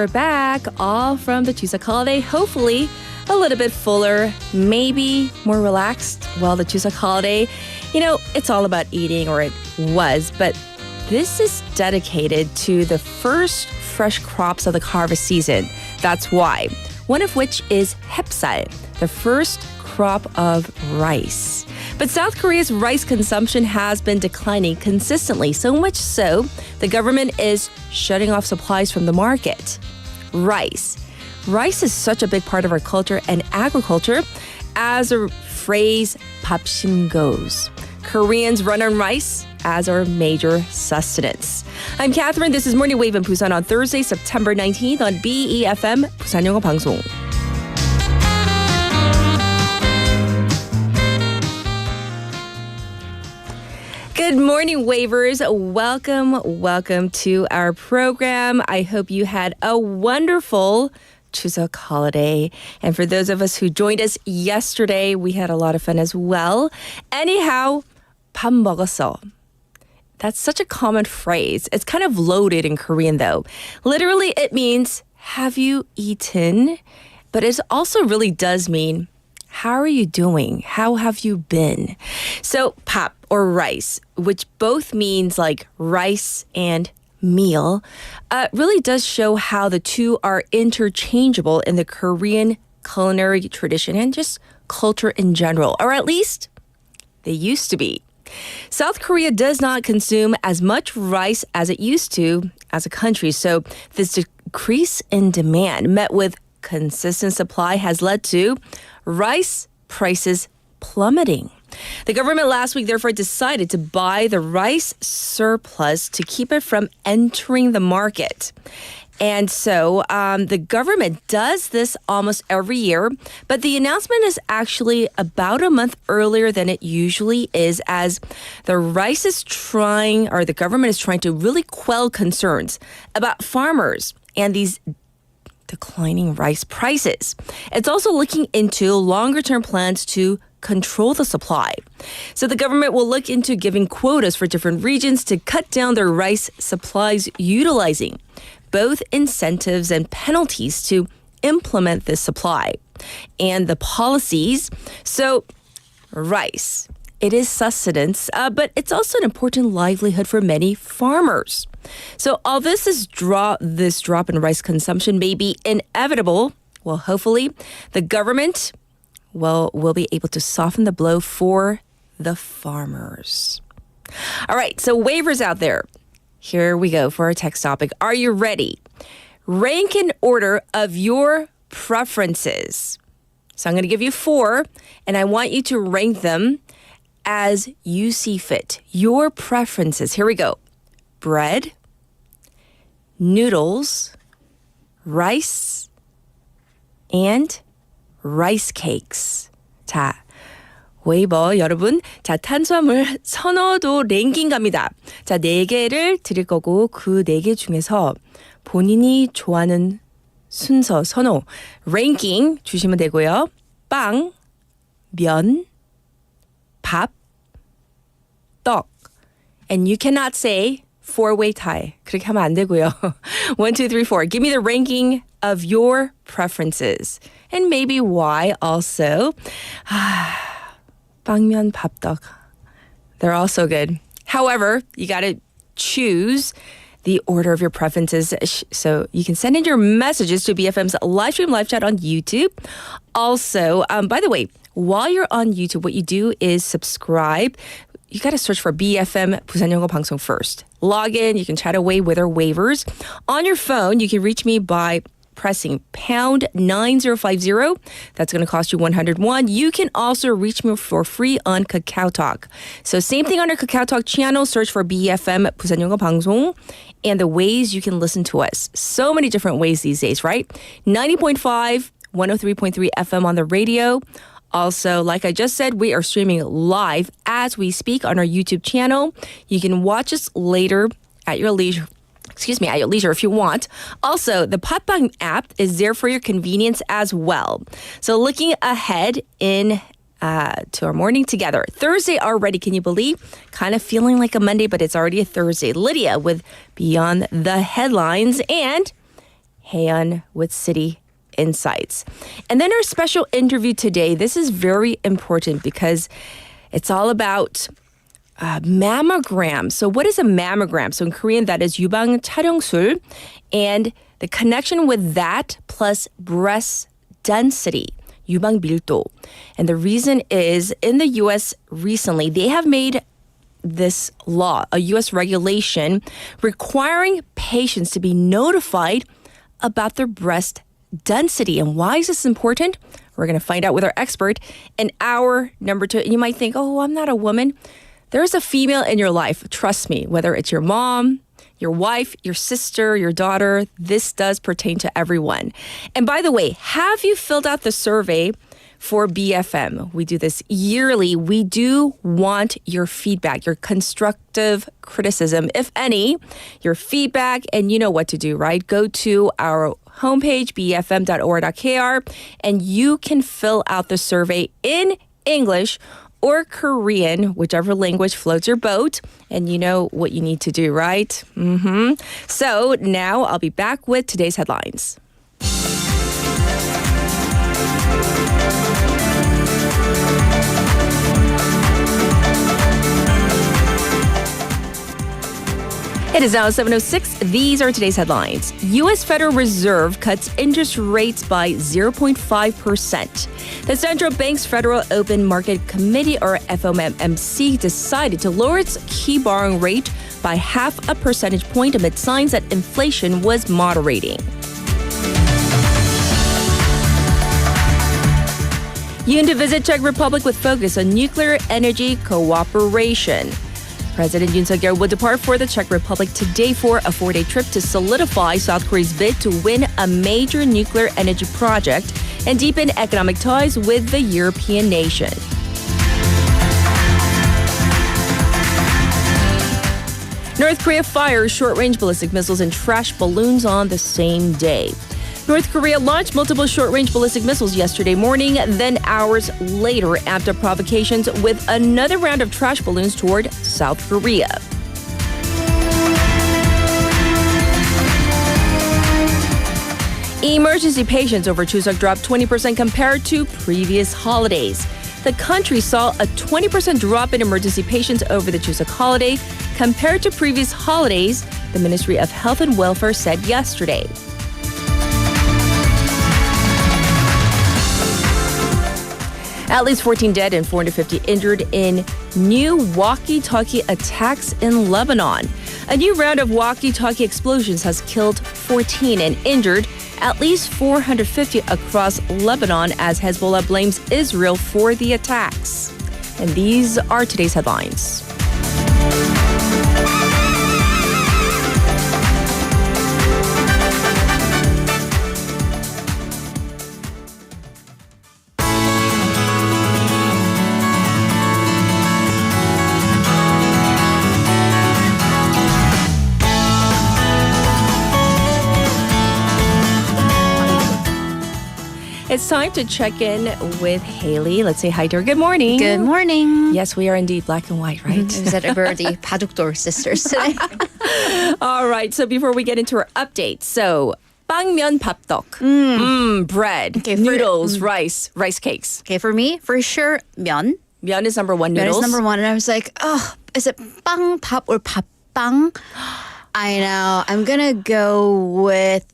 we're back, all from the Chuseok holiday. Hopefully, a little bit fuller, maybe more relaxed. Well, the Chuseok holiday, it's all about eating, or it was, but this is dedicated to the first fresh crops of the harvest season. That's why. One of which is hepsal, the first crop of rice. But South Korea's rice consumption has been declining consistently, so much so the government is shutting off supplies from the market. Rice. Rice is such a big part of our culture and agriculture. As the phrase 밥심 goes, Koreans run on rice as our major sustenance. I'm Catherine. This is Morning Wave in Busan on Thursday, September 19th on BEFM 부산 영어 방송. Good morning, Wavers. Welcome to our program. I hope you had a wonderful Chuseok holiday. And for those of us who joined us yesterday, we had a lot of fun as well. Anyhow, 밥 먹었어. That's such a common phrase. It's kind of loaded in Korean, though. Literally, it means, have you eaten? But it also really does mean, how are you doing? How have you been? So, 밥 or rice, which both means like rice and meal, really does show how the two are interchangeable in the Korean culinary tradition and just culture in general, or at least they used to be. South Korea does not consume as much rice as it used to as a country, so this decrease in demand met with consistent supply has led to rice prices plummeting. The government last week therefore decided to buy the rice surplus to keep it from entering the market. And so the government does this almost every year, but the announcement is actually about a month earlier than it usually is, as the government is trying to really quell concerns about farmers and these declining rice prices. It's also looking into longer-term plans to control the supply. So the government will look into giving quotas for different regions to cut down their rice supplies, utilizing both incentives and penalties to implement this supply and the policies. So rice, it is sustenance, but it's also an important livelihood for many farmers. So although this drop in rice consumption may be inevitable, well, hopefully the government will be able to soften the blow for the farmers. All right, so waivers out there. Here we go for our text topic. Are you ready? Rank in order of your preferences. So I'm going to give you 4, and I want you to rank them as you see fit. Your preferences. Here we go. Bread, noodles, rice, and rice cakes. 자, 웨이버 여러분, 자, 탄수화물 선호도 랭킹 갑니다. 자, 4개를 드릴 거고 그 4개 중에서 본인이 좋아하는 순서, 선호, 랭킹 주시면 되고요. 빵, 면, 밥, 떡. And you cannot say 4-way tie. 그렇게 하면 안 되고요. 1, 2, 3, 4. Give me the ranking of your preferences. And maybe why also. 빵면, 밥떡. They're all so good. However, you got to choose the order of your preferences. So you can send in your messages to BFM's live stream live chat on YouTube. Also, by the way, while you're on YouTube, what you do is subscribe. You got to search for BFM 부산 영어 방송 first. Log in. You can chat away with our waivers. On your phone, you can reach me by pressing pound 9050. That's going to cost you 101. You can also reach me for free on Kakao Talk. So same thing on our Kakao Talk channel. Search for BFM 부산 영어 방송 and the ways you can listen to us. So many different ways these days, right? 90.5, 103.3 FM on the radio. Also, like I just said, we are streaming live as we speak on our YouTube channel. You can watch us later at your leisure. At your leisure if you want. Also, the Patbang app is there for your convenience as well. So looking ahead to our morning together. Thursday already, can you believe? Kind of feeling like a Monday, but it's already a Thursday. Lydia with Beyond the Headlines and Haeyeon with City Insights. And then our special interview today, this is very important because it's all about mammogram. So what is a mammogram? So in Korean, that is 유방 촬영술. And the connection with that plus breast density, 유방 밀도. And the reason is in the U.S. recently, they have made this law, a U.S. regulation requiring patients to be notified about their breast density. And why is this important? We're going to find out with our expert in hour number 2. You might think, oh, I'm not a woman. There's a female in your life. Trust me, whether it's your mom, your wife, your sister, your daughter, this does pertain to everyone. And by the way, have you filled out the survey for BFM? We do this yearly. We do want your feedback, your constructive criticism, if any, your feedback, and you know what to do, right? Go to our homepage, bfm.or.kr, and you can fill out the survey in English or Korean, whichever language floats your boat, and you know what you need to do, right? So now I'll be back with today's headlines. It is now 7:06. These are today's headlines. U.S. Federal Reserve cuts interest rates by 0.5%. The Central Bank's Federal Open Market Committee, or FOMC, decided to lower its key borrowing rate by 0.5 percentage point amid signs that inflation was moderating. Yoon to visit Czech Republic with focus on nuclear energy cooperation. President Yoon Suk-yeol will depart for the Czech Republic today for a 4-day trip to solidify South Korea's bid to win a major nuclear energy project and deepen economic ties with the European nation. North Korea fires short-range ballistic missiles and trash balloons on the same day. North Korea launched multiple short-range ballistic missiles yesterday morning, then hours later amped up provocations with another round of trash balloons toward South Korea. Emergency patients over Chuseok dropped 20% compared to previous holidays. The country saw a 20% drop in emergency patients over the Chuseok holiday compared to previous holidays, the Ministry of Health and Welfare said yesterday. At least 14 dead and 450 injured in new walkie-talkie attacks in Lebanon. A new round of walkie-talkie explosions has killed 14 and injured at least 450 across Lebanon as Hezbollah blames Israel for the attacks. And these are today's headlines. It's time to check in with Haley. Let's say hi to her. Good morning. Good morning. Yes, we are indeed black and white, right? Is that we're the Padukdor sisters today? All right. So before we get into our update, so 빵면 밥떡, bread, Okay, noodles, rice cakes. Okay, for me, for sure, 면. 면 is number one. 면 Noodles is number one. And I was like, oh, is it 빵, 밥, or 밥빵? I know. I'm going to go with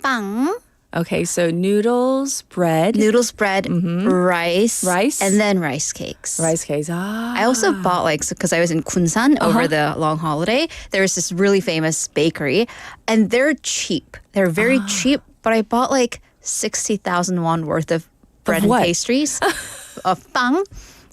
빵. Okay, so noodles, bread, Noodles, bread, rice, Rice. and then rice cakes. rice cakes. Ah. I also bought because I was in Kunsan over the long holiday. There was this really famous bakery, and they're cheap. They're very cheap, but I bought 60,000 won worth of bread and what? pastries of 빵.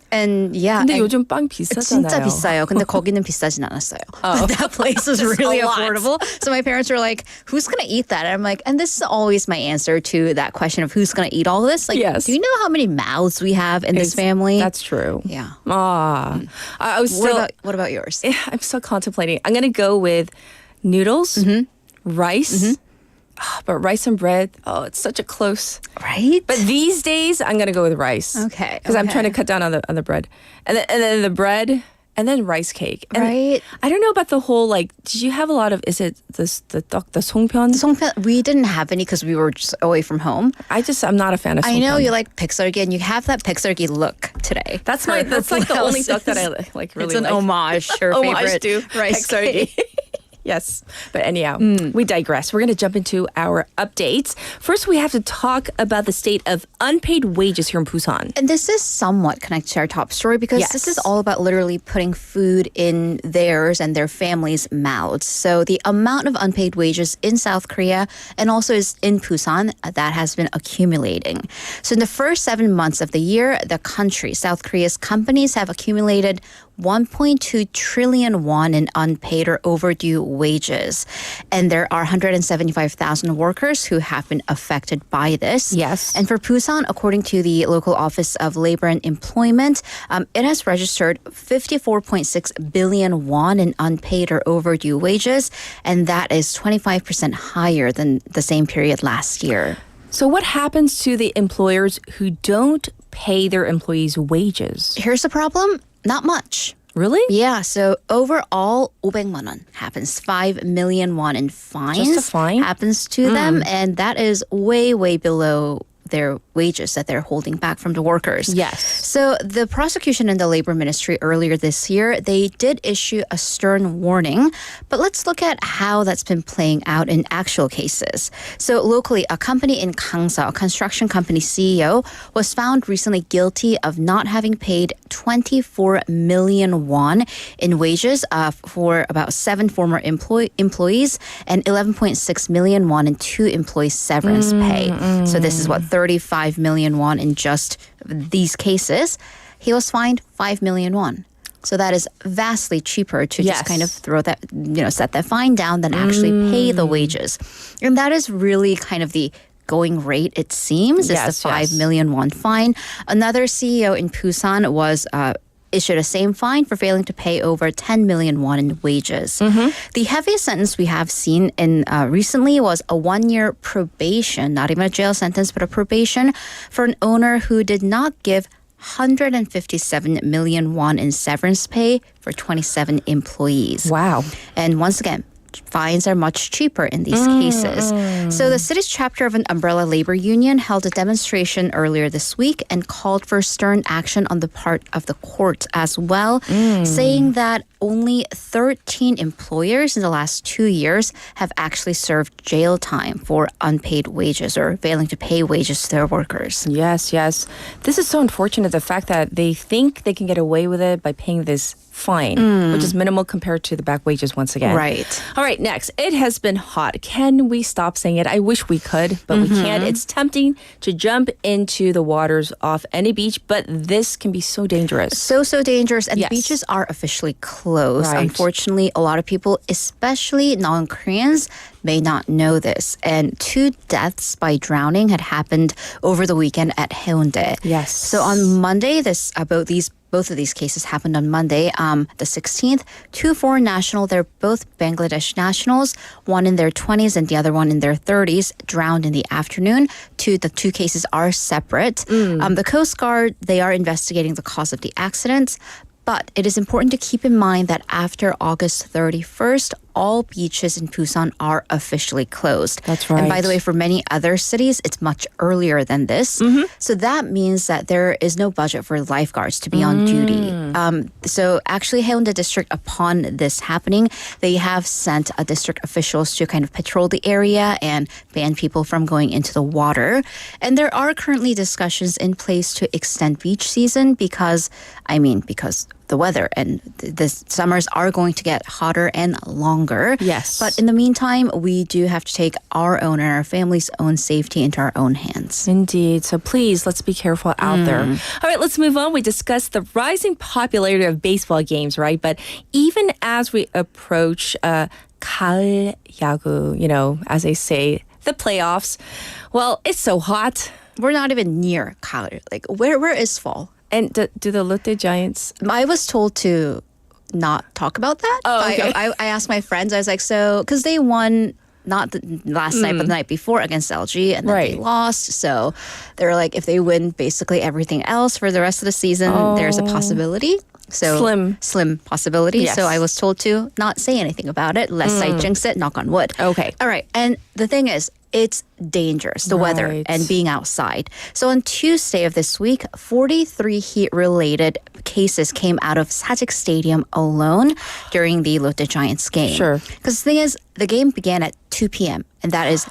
And yeah, 근데 and 요즘 빵 비싸잖아요. 진짜 비싸요. 근데 거기는 비싸진 않았어요. But that place was really a lot. affordable. So my parents were like, who's going to eat that? And I'm like, and this is always my answer to that question of who's going to eat all this. Yes. Do you know how many mouths we have in this family? That's true. Yeah. I was still. What about yours? I'm still contemplating. I'm gonna go with noodles, rice, but rice and bread. Oh, it's such a close. Right? But these days, I'm gonna go with rice. Okay, Because I'm trying to okay. cut down on the bread, and then the bread and then rice cake. And Right. I don't know about the whole, like, did you have a lot of, is it the songpyeon? Songpyeon, we didn't have any because we were just away from home. I'm not a fan of songpyeon. I know you like pikseolgi, and you have that pikseolgi look today. That's like the only duck that I like really It's an like. homage, her Homage favorite to rice Paekseolgi. cake. Yes. But anyhow, we digress. We're going to jump into our updates. First, we have to talk about the state of unpaid wages here in Busan. And this is somewhat connected to our top story because Yes. this is all about literally putting food in theirs and their families' mouths. So the amount of unpaid wages in South Korea and also is in Busan, that has been accumulating. So in the first 7 months of the year, the country, South Korea's companies have accumulated 1.2 trillion won in unpaid or overdue wages. And there are 175,000 workers who have been affected by this. Yes. And for Busan, according to the local Office of Labor and Employment, it has registered 54.6 billion won in unpaid or overdue wages. And that is 25% higher than the same period last year. So what happens to the employers who don't pay their employees' wages? Here's the problem. Not much. Really? Yeah, so overall, 500만 won happens. 5 million won in fines Just a fine? happens to them, and that is way, way below their wages that they're holding back from the workers. Yes. So the prosecution in the labor ministry earlier this year, they did issue a stern warning, but let's look at how that's been playing out in actual cases. So locally, a company in Gangsa, a construction company CEO, was found recently guilty of not having paid 24 million won in wages for about 7 former employees and 11.6 million won in 2 employees' severance pay. So this is what 35 million won in just these cases. He was fined 5 million won. So that is vastly cheaper to Yes. just kind of throw that, set that fine down than actually pay the wages. And that is really kind of the going rate, it seems, is the Yes, 5 yes. million won fine. Another CEO in Busan was issued a same fine for failing to pay over 10 million won in wages. The heaviest sentence we have seen in recently was a 1-year probation, not even a jail sentence, but a probation for an owner who did not give 157 million won in severance pay for 27 employees. Wow. And once again, fines are much cheaper in these cases. So the city's chapter of an umbrella labor union held a demonstration earlier this week and called for stern action on the part of the court as well, saying that only 13 employers in the last 2 years have actually served jail time for unpaid wages or failing to pay wages to their workers. Yes, yes. This is so unfortunate, the fact that they think they can get away with it by paying this fine, which is minimal compared to the back wages once again. Right. All right, next. It has been hot. Can we stop saying it? I wish we could, but we can't. It's tempting to jump into the waters off any beach, but this can be so dangerous. So dangerous. And Yes. beaches are officially closed. Right. Unfortunately, a lot of people, especially non-Koreans, may not know this. And 2 deaths by drowning had happened over the weekend at Haeundae. Yes. So on Monday, both of these cases happened on Monday, the 16th. 2 foreign nationals, they're both Bangladesh nationals, one in their 20s and the other one in their 30s, drowned in the afternoon. The 2 cases are separate. The Coast Guard, they are investigating the cause of the accidents. But it is important to keep in mind that after August 31st, all beaches in Busan are officially closed. That's And by right. the way, for many other cities, it's much earlier than this. So that means that there is no budget for lifeguards to be on duty. So actually, Haeundae District, upon this happening, they have sent district officials to kind of patrol the area and ban people from going into the water. And there are currently discussions in place to extend beach season because the weather and the summers are going to get hotter and longer. Yes. But in the meantime, we do have to take our own and our family's own safety into our own hands. Indeed. So please, let's be careful out there. All right, let's move on. We discussed the rising popularity of baseball games, right? But even as we approach 가을 야구, as they say, the playoffs, well, it's so hot. We're not even near 가을. Like, where is fall? And do the Lotte Giants... I was told to not talk about that. Oh, okay. I asked my friends, I was like, so, because they won not the last night, but the night before against LG, and then they Right. lost. So they were like, if they win basically everything else for the rest of the season, there's a possibility. So slim possibility. Yes. So I was told to not say anything about it, lest I jinx it, knock on wood. Okay. All right. And the thing is, it's dangerous, the weather Right. and being outside. So on Tuesday of this week, 43 heat-related cases came out of Sajik Stadium alone during the Lotte Giants game. Sure. Because the thing is, the game began at 2 p.m. and that is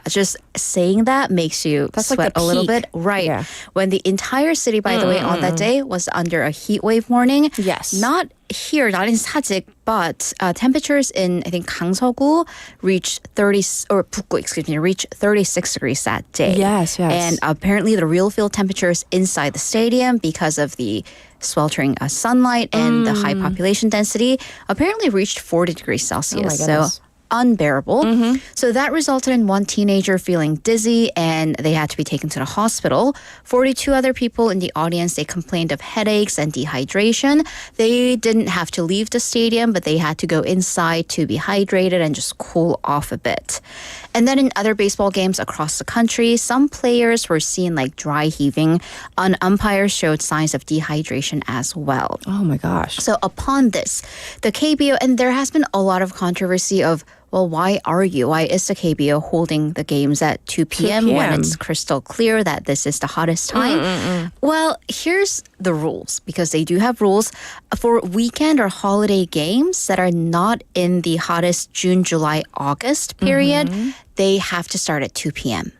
just saying that makes you That's like sweat the a little peak. bit. Right. Yeah. When the entire city, by the way, on that day was under a heat wave warning. Yes. Not here, not in Sajik, but temperatures in, I think, Gangseogu reached 36 degrees that day. Yes. And apparently the real field temperatures inside the stadium, because of the sweltering sunlight and the high population density, apparently reached 40 degrees Celsius. So goodness. unbearable. So that resulted in one teenager feeling dizzy and they had to be taken to the hospital. 42 other people in the audience, they complained of headaches and dehydration. They didn't have to leave the stadium, but they had to go inside to be hydrated and just cool off a bit. And then in other baseball games across the country, some players were seen like dry heaving. An umpire showed signs of dehydration as well. Oh my gosh. So upon this, the KBO, and there has been a lot of controversy of, well, why is the KBO holding the games at 2 p.m. when it's crystal clear that this is the hottest time? Well, here's the rules, because they do have rules. For weekend or holiday games that are not in the hottest June, July, August period, they have to start at 2 p.m.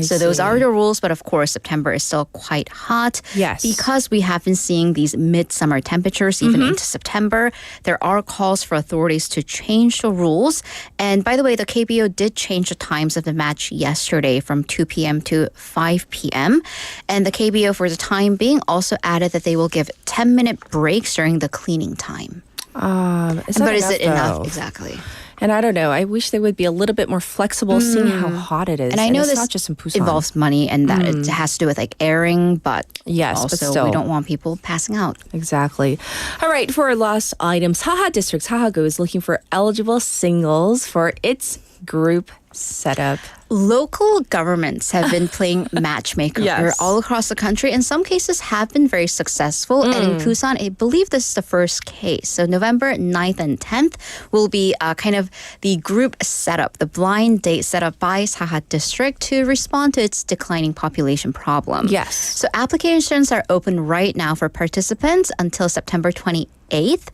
So those are the rules, but of course, September is still quite hot. Yes. Because we have been seeing these midsummer temperatures even into September, there are calls for authorities to change the rules. And by the way, the KBO did change the times of the match yesterday from 2 p.m. to 5 p.m. And the KBO, for the time being, also added that they will give 10-minute breaks during the cleaning time. Is it enough? though? Exactly. And I don't know. I wish they would be a little bit more flexible, seeing how hot it is. And I know it's this not just in Busan. involves money and that it has to do with like airing, but Yes, but also still. we don't want people passing out. Exactly. All right, for our last item, Saha District, Sahago is looking for eligible singles for its group setup. Local governments have been playing matchmaker Yes. all across the country. In some cases have been very successful. And in Busan, I believe this is the first case. So November 9th and 10th will be kind of the group setup, the blind date setup by Saha District to respond to its declining population problem. Yes. So applications are open right now for participants until September 28th.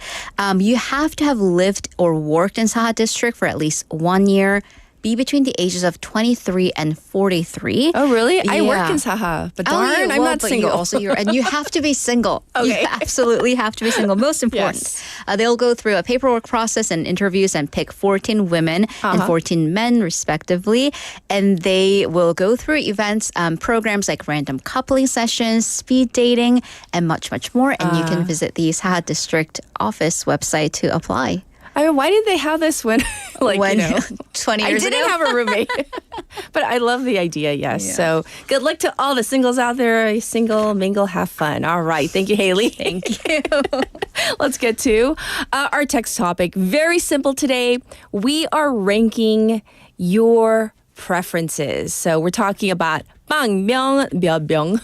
You have to have lived or worked in Saha District for at least 1 year, be between the ages of 23 and 43. Oh, really? I work Yeah. in Saha, but Oh, darn, yeah, I'm well, not but single. And you have to be single. Okay. You absolutely have to be single. Most important. Yes. They'll go through a paperwork process and interviews and pick 14 women and 14 men, respectively. And they will go through events, programs like random coupling sessions, speed dating, and much, much more. And you can visit the Saha District office website to apply. I mean, why did they have this when, like, when, you know, 20 I years didn't ago? have a roommate, but I love the idea. Yes. Yeah. So good luck to all the singles out there. Single, mingle, have fun. All right. Thank you, Haley. Thank you. Let's get to our text topic. Very simple today. We are ranking your preferences. So we're talking about 빵면, 벼병,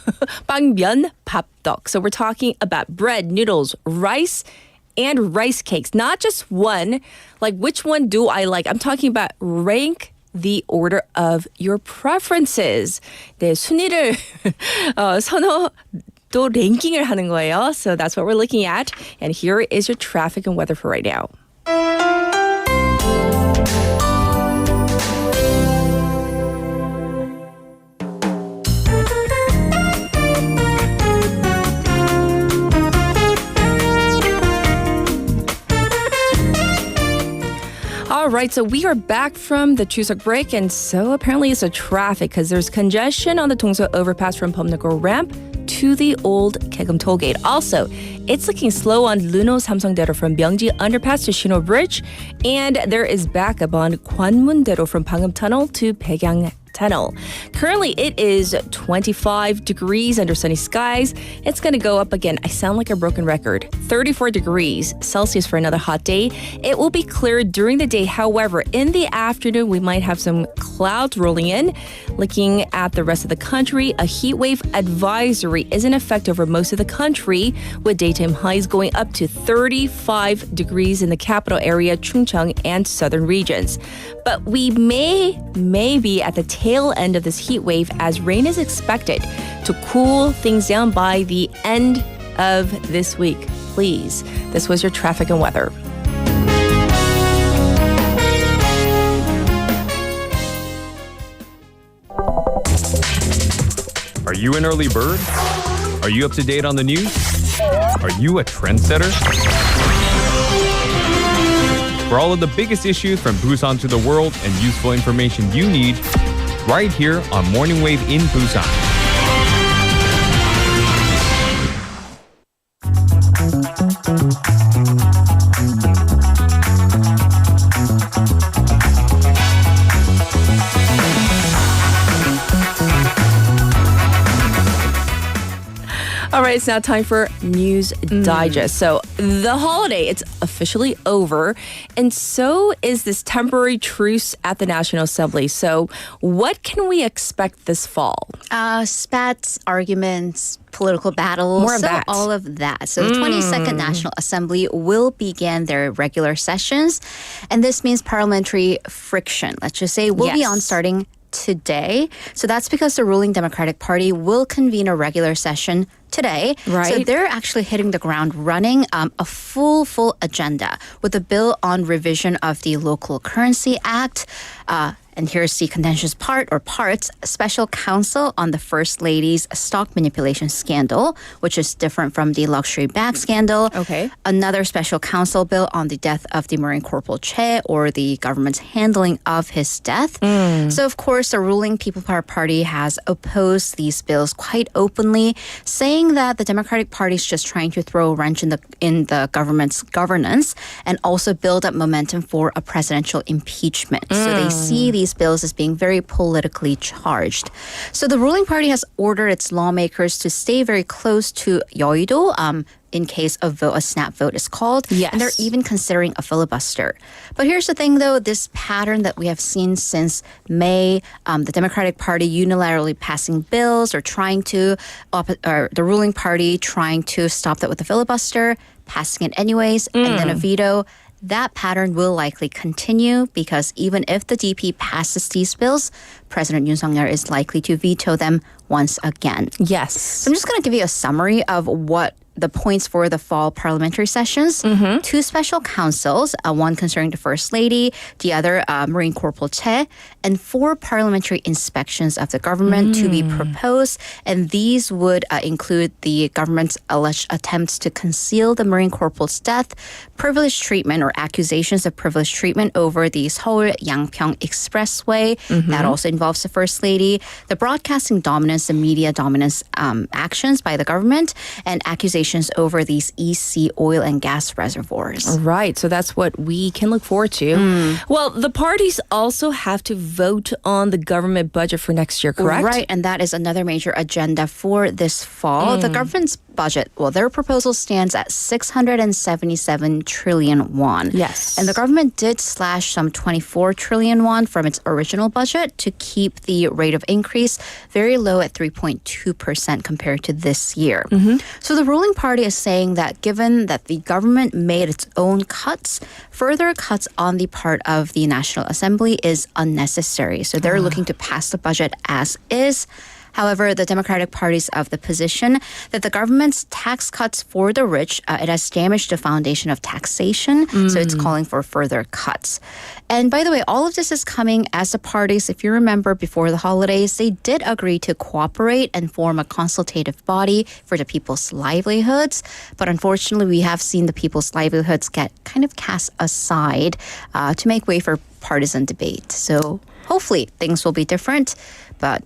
빵면, 밥떡. So we're talking about bread, noodles, rice, and rice cakes. Not just one. Like, which one do I like? I'm talking about rank the order of your preferences. 네, 순위를 선호도 랭킹을 하는 거예요. So that's what we're looking at. And here is your traffic and weather for right now. All right, so we are back from the Chuseok break, and so apparently it's a traffic because there's congestion on the Dongso overpass from Pyeongnago ramp to the old Kaegum tollgate. Also, it's looking slow on Luno Samsung-daedo from Myeongji underpass to Shinho Bridge, and there is backup on Gwanmun-daedo from Pangnam Tunnel to Baekyang Tunnel. Currently, it is 25 degrees under sunny skies. It's going to go up again. I sound like a broken record. 34 degrees Celsius for another hot day. It will be clear during the day. However, in the afternoon, we might have some clouds rolling in. Looking at the rest of the country, a heat wave advisory is in effect over most of the country, with daytime highs going up to 35 degrees in the capital area, Chungcheong, and southern regions. But we may be at the tail end of this heat wave, as rain is expected to cool things down by the end of this week. Please, this was your traffic and weather. Are you an early bird? Are you up to date on the news? Are you a trendsetter? For all of the biggest issues from Busan to the world and useful information you need, right here on Morning Wave in Busan. All right, it's now time for News Digest. So the holiday, it's officially over, and so is this temporary truce at the National Assembly. So what can we expect this fall? Spats, arguments, political battles. More of that. All of that. So the 22nd National Assembly will begin their regular sessions, and this means parliamentary friction, let's just say, will be on starting today. So that's because the ruling Democratic Party will convene a regular session today. Right. So they're actually hitting the ground running, a full agenda with a bill on revision of the Local Currency Act. And here's the contentious part or parts. Special counsel on the First Lady's stock manipulation scandal, which is different from the luxury bag scandal. Okay. Another special counsel bill on the death of the Marine Corporal Che, or the government's handling of his death. So, of course, the ruling People Power Party has opposed these bills quite openly, saying that the Democratic Party is just trying to throw a wrench in the government's governance and also build up momentum for a presidential impeachment. So they see these bills as being very politically charged. So the ruling party has ordered its lawmakers to stay very close to 여의도, in case a snap vote is called. Yes. And they're even considering a filibuster. But here's the thing, though, this pattern that we have seen since May, the Democratic Party unilaterally passing bills or trying to, or the ruling party trying to stop that with a filibuster, passing it anyways, and then a veto. That pattern will likely continue because even if the DP passes these bills, President Yoon Suk-yeol is likely to veto them once again. Yes. So I'm just going to give you a summary of what the points for the fall parliamentary sessions. Two special counsels, one concerning the First Lady, the other Marine Corporal Che, and 4 parliamentary inspections of the government to be proposed. And these would include the government's alleged attempts to conceal the Marine Corporal's death, privileged treatment or accusations of privileged treatment over the Seoul-Yangpyeong Expressway. That also involves the First Lady, the broadcasting dominance and media dominance actions by the government, and accusations over these EC oil and gas reservoirs. Right, so that's what we can look forward to. Well, the parties also have to vote on the government budget for next year, correct? Right, and that is another major agenda for this fall. The government's budget, well, their proposal stands at 677 trillion won. Yes. And the government did slash some 24 trillion won from its original budget to keep the rate of increase very low at 3.2% compared to this year. So the ruling party is saying that given that the government made its own cuts, further cuts on the part of the National Assembly is unnecessary. So they're looking to pass the budget as is. However, the Democratic Party is of the position that the government's tax cuts for the rich, it has damaged the foundation of taxation, so it's calling for further cuts. And by the way, all of this is coming as the parties, if you remember before the holidays, they did agree to cooperate and form a consultative body for the people's livelihoods. But unfortunately, we have seen the people's livelihoods get kind of cast aside to make way for partisan debate. So hopefully things will be different, but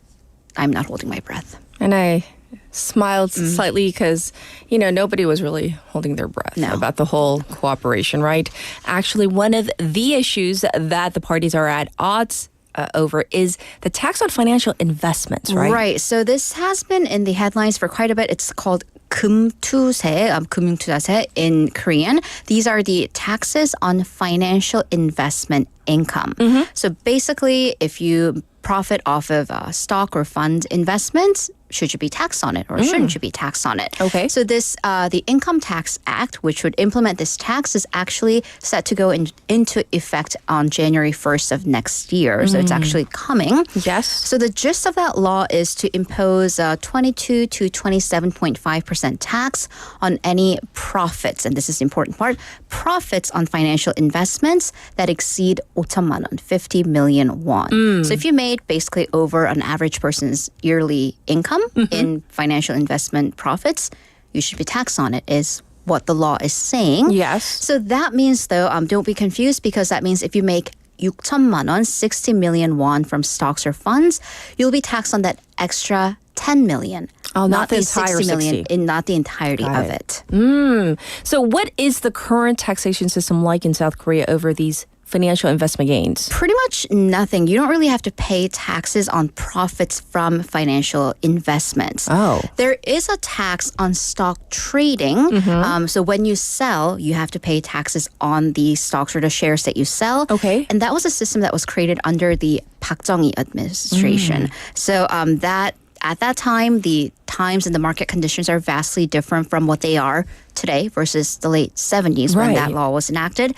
I'm not holding my breath. And I smiled slightly because, nobody was really holding their breath about the whole cooperation, right? Actually, one of the issues that the parties are at odds over is the tax on financial investments, right? Right. So this has been in the headlines for quite a bit. It's called 금투세, 금융투자세 in Korean. These are the taxes on financial investment income. So basically, if you profit off of stock or fund investments, should you be taxed on it or shouldn't you be taxed on it? Okay. So this, the Income Tax Act, which would implement this tax, is actually set to go into effect on January 1st of next year. So it's actually coming. Yes. So the gist of that law is to impose 22 to 27.5% tax on any profits, and this is the important part, profits on financial investments that exceed 5천만 won, 50 million won. So if you made basically over an average person's yearly income in financial investment profits, you should be taxed on it, is what the law is saying. Yes. So that means, though, don't be confused, because that means if you make 6천만 won, 60 million won from stocks or funds, you'll be taxed on that extra 10 million. Oh, not the entire 60 million, 60. not the entirety Got of it. it. So what is the current taxation system like in South Korea over these financial investment gains? Pretty much nothing. You don't really have to pay taxes on profits from financial investments. Oh. There is a tax on stock trading. So when you sell, you have to pay taxes on the stocks or the shares that you sell. Okay. And that was a system that was created under the Park Chung-hee administration. So that at that time, the times and the market conditions are vastly different from what they are today versus the late 70s when that Right. law was enacted.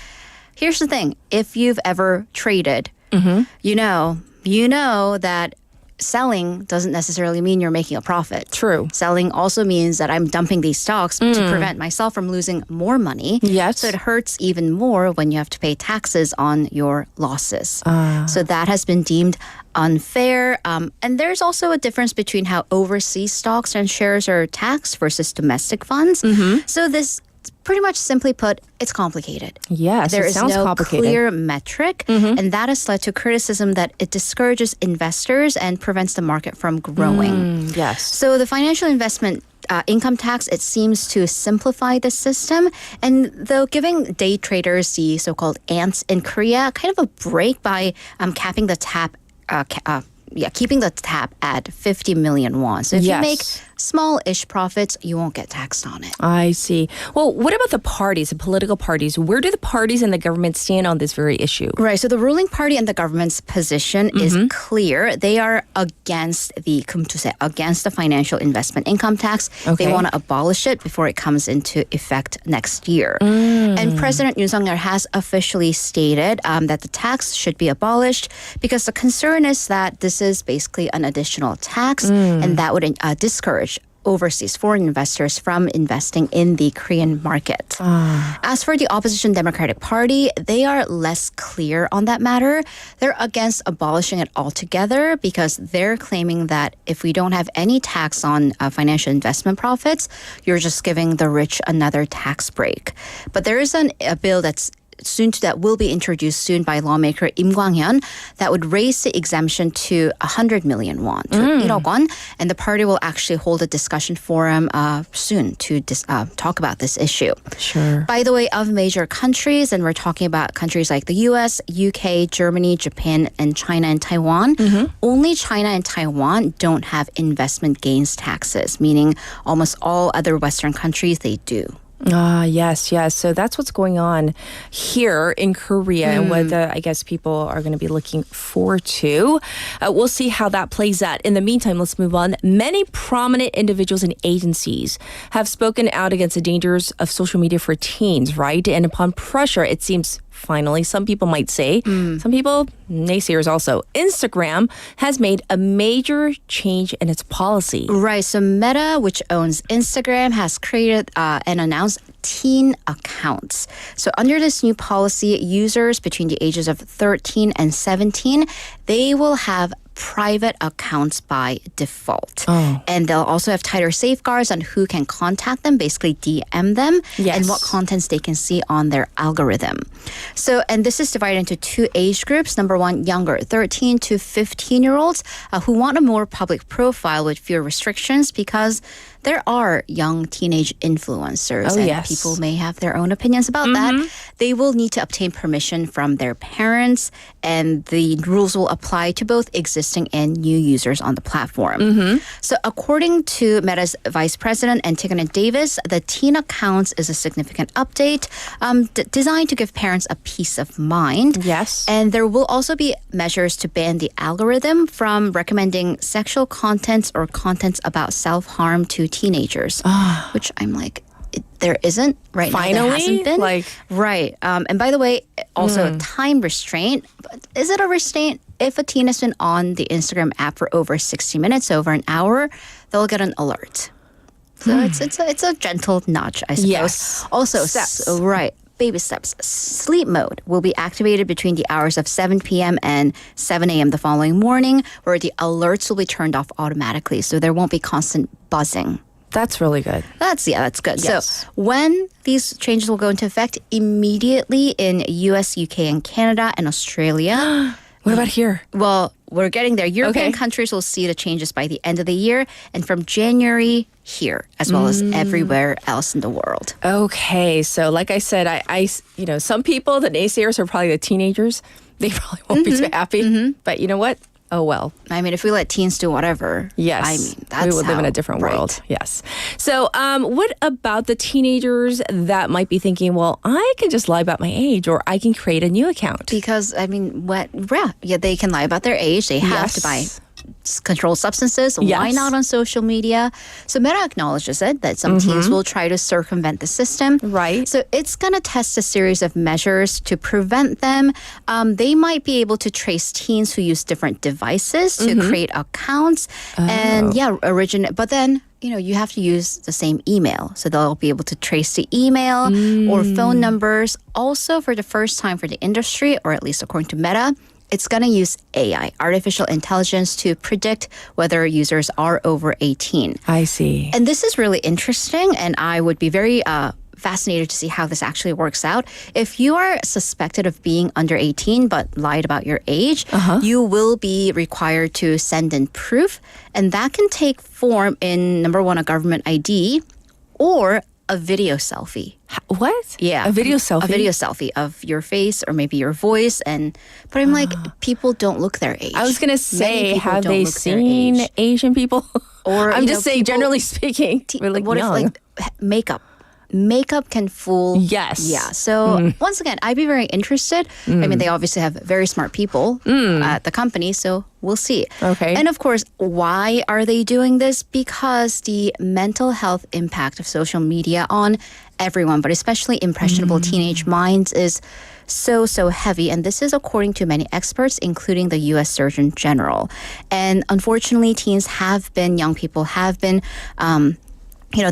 Here's the thing. If you've ever traded, you know that selling doesn't necessarily mean you're making a profit. True. Selling also means that I'm dumping these stocks to prevent myself from losing more money. Yes. So it hurts even more when you have to pay taxes on your losses. So that has been deemed unfair. And there's also a difference between how overseas stocks and shares are taxed versus domestic funds. So this, pretty much simply put, it's complicated. Yes, There it is sounds no complicated. clear metric, and that has led to criticism that it discourages investors and prevents the market from growing. Yes. So the financial investment income tax, it seems to simplify the system, and though giving day traders, the so-called ants in Korea, kind of a break by keeping the tap at 50 million won. So if you make Yes. small-ish profits, you won't get taxed on it. I see. Well, what about the parties, the political parties? Where do the parties and the government stand on this very issue? Right. So the ruling party and the government's position is clear. They are against the 금투세, against the financial investment income tax. Okay. They want to abolish it before it comes into effect next year. And President Yoon Suk-yeol has officially stated that the tax should be abolished because the concern is that this is basically an additional tax, and that would discourage overseas foreign investors from investing in the Korean market. As for the opposition Democratic Party, they are less clear on that matter. They're against abolishing it altogether because they're claiming that if we don't have any tax on financial investment profits, you're just giving the rich another tax break. But there is a bill that will be introduced soon by lawmaker Im Kwang-hyun that would raise the exemption to 100 million won, to 1억 won, and the party will actually hold a discussion forum soon to talk about this issue. Sure. By the way, of major countries, and we're talking about countries like the US, UK, Germany, Japan, and China and Taiwan, only China and Taiwan don't have investment gains taxes, meaning almost all other Western countries, they do. Yes. So that's what's going on here in Korea and what I guess people are going to be looking forward to. We'll see how that plays out. In the meantime, let's move on. Many prominent individuals and agencies have spoken out against the dangers of social media for teens, right? And upon pressure, it seems finally, some people might say, some people, naysayers also, Instagram has made a major change in its policy. Right. So Meta, which owns Instagram, has created and announced teen accounts. So under this new policy, users between the ages of 13 and 17, they will have private accounts by default. And they'll also have tighter safeguards on who can contact them, basically DM them, Yes. and what contents they can see on their algorithm. So, and this is divided into two age groups. Number one, younger, 13 to 15-year-olds who want a more public profile with fewer restrictions because there are young teenage influencers, Oh, and yes. people may have their own opinions about that. They will need to obtain permission from their parents, and the rules will apply to both existing and new users on the platform. So according to Meta's Vice President Antigone Davis, the Teen Accounts is a significant update designed to give parents a peace of mind. Yes. And there will also be measures to ban the algorithm from recommending sexual contents or contents about self-harm to teenagers, which I'm like, there isn't right now. There Finally? hasn't been. Like- Right. And by the way, also a time restraint. But is it a restraint? If a teen has been on the Instagram app for over 60 minutes, over an hour, they'll get an alert. So it's a gentle nudge, I suppose. Yes. Also, Steps. right. Baby steps. Sleep mode will be activated between the hours of 7 p.m. and 7 a.m. the following morning, where the alerts will be turned off automatically, so there won't be constant buzzing. That's really good. That's good. Yes. So when these changes will go into effect, immediately in US, UK, and Canada and Australia. What about here? Well, we're getting there. European Okay. countries will see the changes by the end of the year, and from January here, as well as everywhere else in the world. Okay, so like I said, I some people, the naysayers are probably the teenagers. They probably won't be too happy. But you know what? Oh well. I mean, if we let teens do whatever, Yes. I mean, that's we would live in how- a different right. world. Yes. So, what about the teenagers that might be thinking, well, I can just lie about my age, or I can create a new account? Because I mean, yeah, they can lie about their age. They have to buy controlled substances. Why Yes. not on social media? So Meta acknowledges it that some teens will try to circumvent the system. Right. So it's going to test a series of measures to prevent them. They might be able to trace teens who use different devices to create accounts and originate. But then you have to use the same email. So they'll be able to trace the email or phone numbers. Also, for the first time for the industry, or at least according to Meta, it's going to use AI, artificial intelligence, to predict whether users are over 18. I see. And this is really interesting, and I would be very fascinated to see how this actually works out. If you are suspected of being under 18 but lied about your age, you will be required to send in proof, and that can take form in, number one, a government ID or a video selfie. What? Yeah. A video selfie? A video selfie of your face or maybe your voice. But I'm like, people don't look their age. I was going to Many say, people have don't they look their seen age. Asian people? Or, I'm you just know, saying, people- generally speaking, we're like what young. if makeup? Makeup can fool. Yes. Yeah. So once again, I'd be very interested. I mean, they obviously have very smart people at the company, so we'll see. Okay. And of course, why are they doing this? Because the mental health impact of social media on everyone, but especially impressionable teenage minds, is so heavy. And this is according to many experts, including the U.S. Surgeon General. And unfortunately, young people have been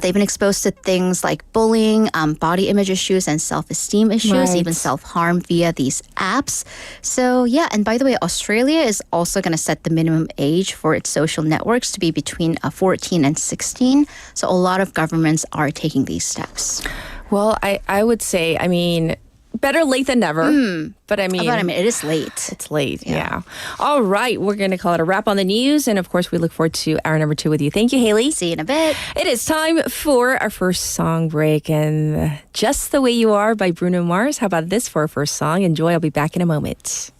they've been exposed to things like bullying, body image issues, and self-esteem issues, Right. even self-harm via these apps. So, yeah. And by the way, Australia is also going to set the minimum age for its social networks to be between 14 and 16. So a lot of governments are taking these steps. Well, I would say, I mean, better late than never. But I mean, It is late. it's late. Yeah. All right. We're going to call it a wrap on the news. And of course, we look forward to hour number 2 with you. Thank you, Haley. See you in a bit. It is time for our first song break. And Just the Way You Are by Bruno Mars. How about this for our first song? Enjoy. I'll be back in a moment.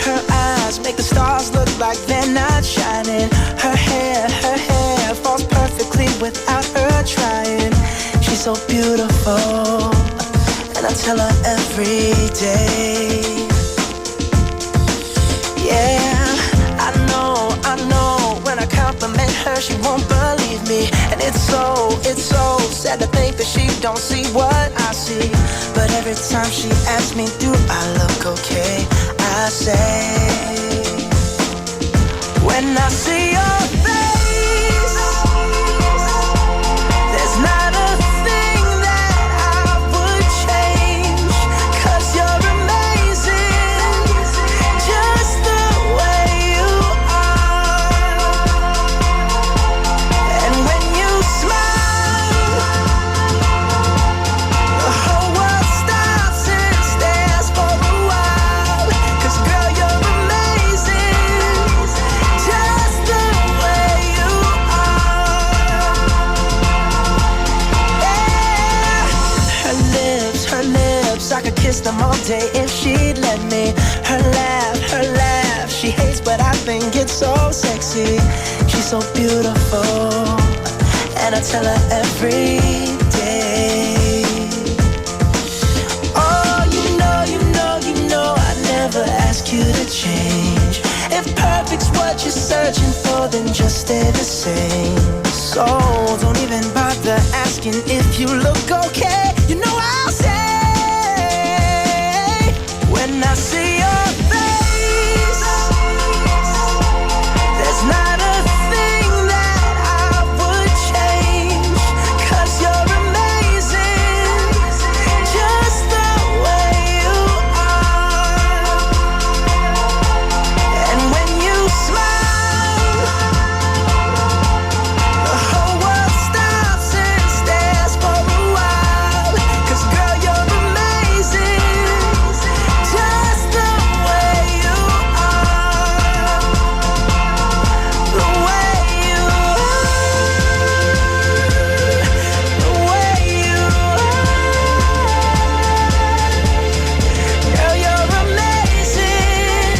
Her eyes make the stars look like they're not shining. Her hair falls perfectly without her trying. She's so beautiful, and I tell her every day. Yeah, I know, when I compliment her, she won't believe me. And it's so sad to think that she don't see what I see. But every time she asks me, do I look okay? I say, when I see your face, there's not a thing that I would change. 'Cause you're amazing, just the way you are. kiss them all day if she'd let me. Her laugh, she hates but I think it's so sexy. She's so beautiful, and I tell her every day. Oh, you know, I never ask you to change. If perfect's what you're searching for, then just stay the same. So don't even bother asking if you look okay. You know I'll say, when I see your face, there's not a thing that I would change. 'Cause you're amazing, just the way you are. And when you smile, the whole world stops and stares for a while. 'Cause girl, you're amazing, just the way you are. The way you are. The way you are. Girl, you're amazing,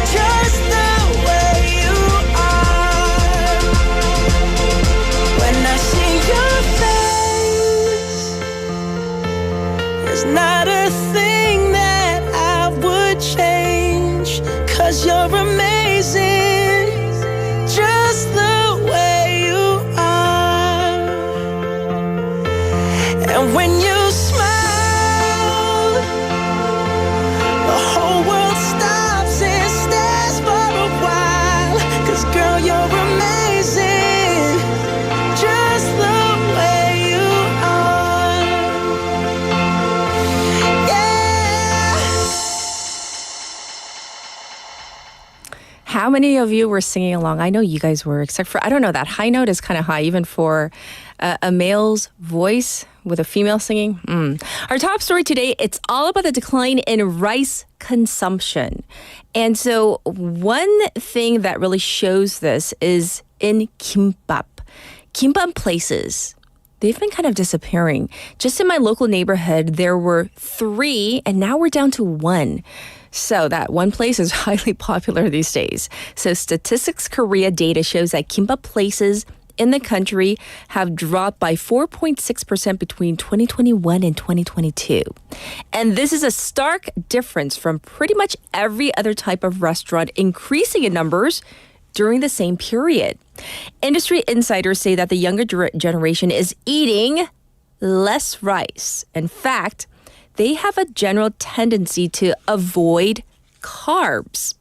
just the way you are. When I see your face, there's not a thing that I would change. 'Cause you're amazing, just the way you are. And when you smile, the whole world stops and stares for a while. 'Cause girl, you're amazing, just the way you are. Yeah. How many of you were singing along? I know you guys were, except for, I don't know, that high note is kind of high, even for a male's voice with a female singing. Our top story today, it's all about the decline in rice consumption. And so one thing that really shows this is in kimbap. Kimbap places, they've been kind of disappearing. Just in my local neighborhood, there were 3, and now we're down to 1. So that one place is highly popular these days. So Statistics Korea data shows that kimbap places in the country have dropped by 4.6% between 2021 and 2022. And this is a stark difference from pretty much every other type of restaurant increasing in numbers during the same period. Industry insiders say that the younger generation is eating less rice. In fact, they have a general tendency to avoid carbs.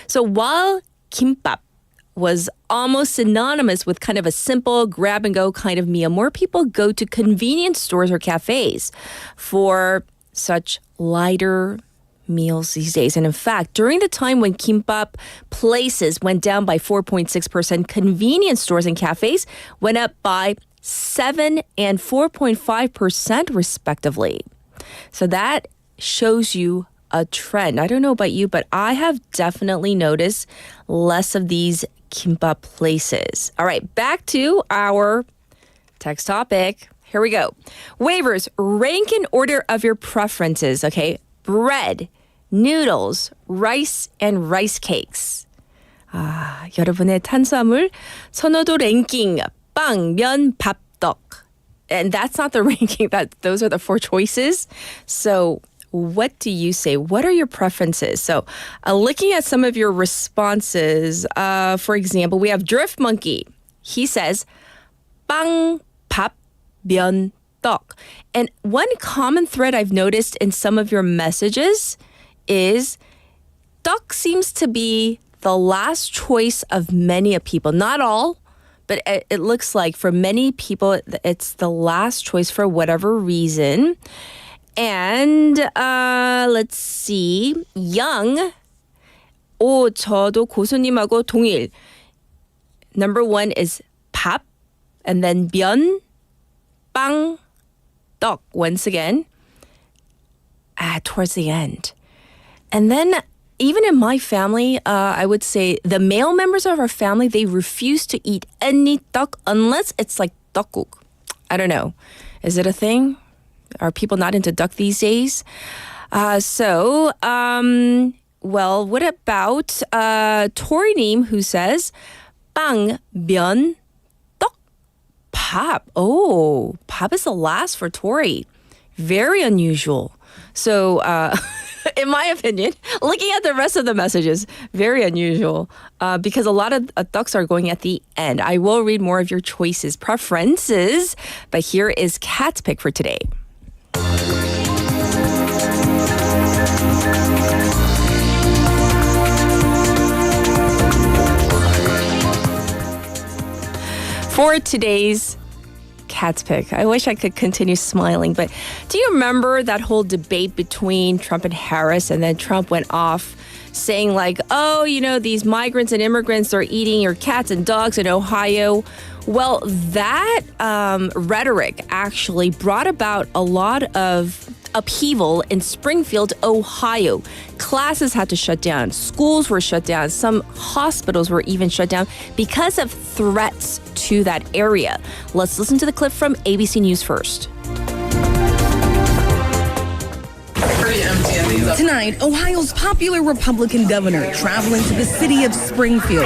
So while kimbap was almost synonymous with kind of a simple grab and go kind of meal, more people go to convenience stores or cafes for such lighter meals these days. And in fact, during the time when kimbap places went down by 4.6%, convenience stores and cafes went up by 7 and 4.5% respectively. So that shows you a trend. I don't know about you, but I have definitely noticed less of these kimbap places. All right, back to our text topic. Here we go. Waivers, rank in order of your preferences, okay? Bread, noodles, rice, and rice cakes. 여러분의 탄수화물 선호도 랭킹, 빵, 면, 밥, 떡. And that's not the ranking, those are the 4 choices. So what do you say? What are your preferences? So looking at some of your responses, for example, we have Drift Monkey. He says, 빵, 밥, 면, 떡. And one common thread I've noticed in some of your messages is 떡 seems to be the last choice of many people. Not all, but it looks like for many people, it's the last choice for whatever reason. And let's see. Young. 저도 고수님하고 동일. Number 1 is 밥, and then 면, 빵, 떡. Once again, towards the end. And then even in my family, I would say the male members of our family, they refuse to eat any 떡 unless it's like 떡국. I don't know. Is it a thing? Are people not into duck these days? Well, what about Tori Neem, who says 빵, 면, 떡, 밥. Oh, 밥 is the last for Tori. Very unusual. So, in my opinion, looking at the rest of the messages, very unusual because a lot of ducks are going at the end. I will read more of your choices, preferences, but here is Kat's pick for today. For today's Kat's pick. I wish I could continue smiling, but do you remember that whole debate between Trump and Harris, and then Trump went off saying like, oh, you know, these migrants and immigrants are eating your cats and dogs in Ohio. Well, that rhetoric actually brought about a lot of upheaval in Springfield, Ohio. Classes had to shut down. Schools were shut down. Some hospitals were even shut down because of threats to that area. Let's listen to the clip from ABC News first. Tonight, Ohio's popular Republican governor traveling to the city of Springfield.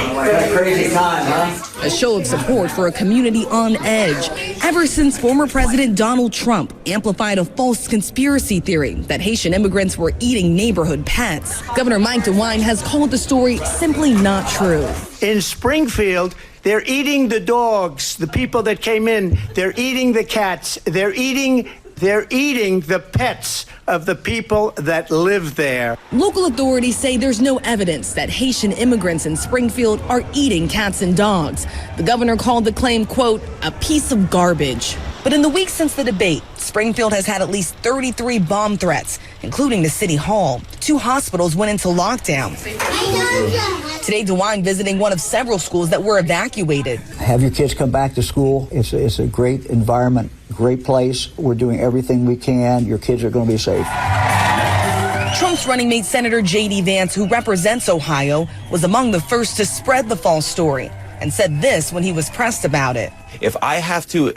Crazy time, huh? A show of support for a community on edge ever since former President Donald Trump amplified a false conspiracy theory that Haitian immigrants were eating neighborhood pets. Governor Mike DeWine has called the story simply not true. In Springfield, they're eating the dogs, the people that came in. They're eating the cats. They're eating the pets of the people that live there. Local authorities say there's no evidence that Haitian immigrants in Springfield are eating cats and dogs. The governor called the claim, quote, a piece of garbage. But in the weeks since the debate, Springfield has had at least 33 bomb threats, including the city hall. 2 hospitals went into lockdown. Today, DeWine visiting one of several schools that were evacuated. Have your kids come back to school. It's a great environment, great place. We're doing everything we can. Your kids are going to be safe. Trump's running mate, Senator J.D. Vance, who represents Ohio, was among the first to spread the false story and said this when he was pressed about it. If I have to,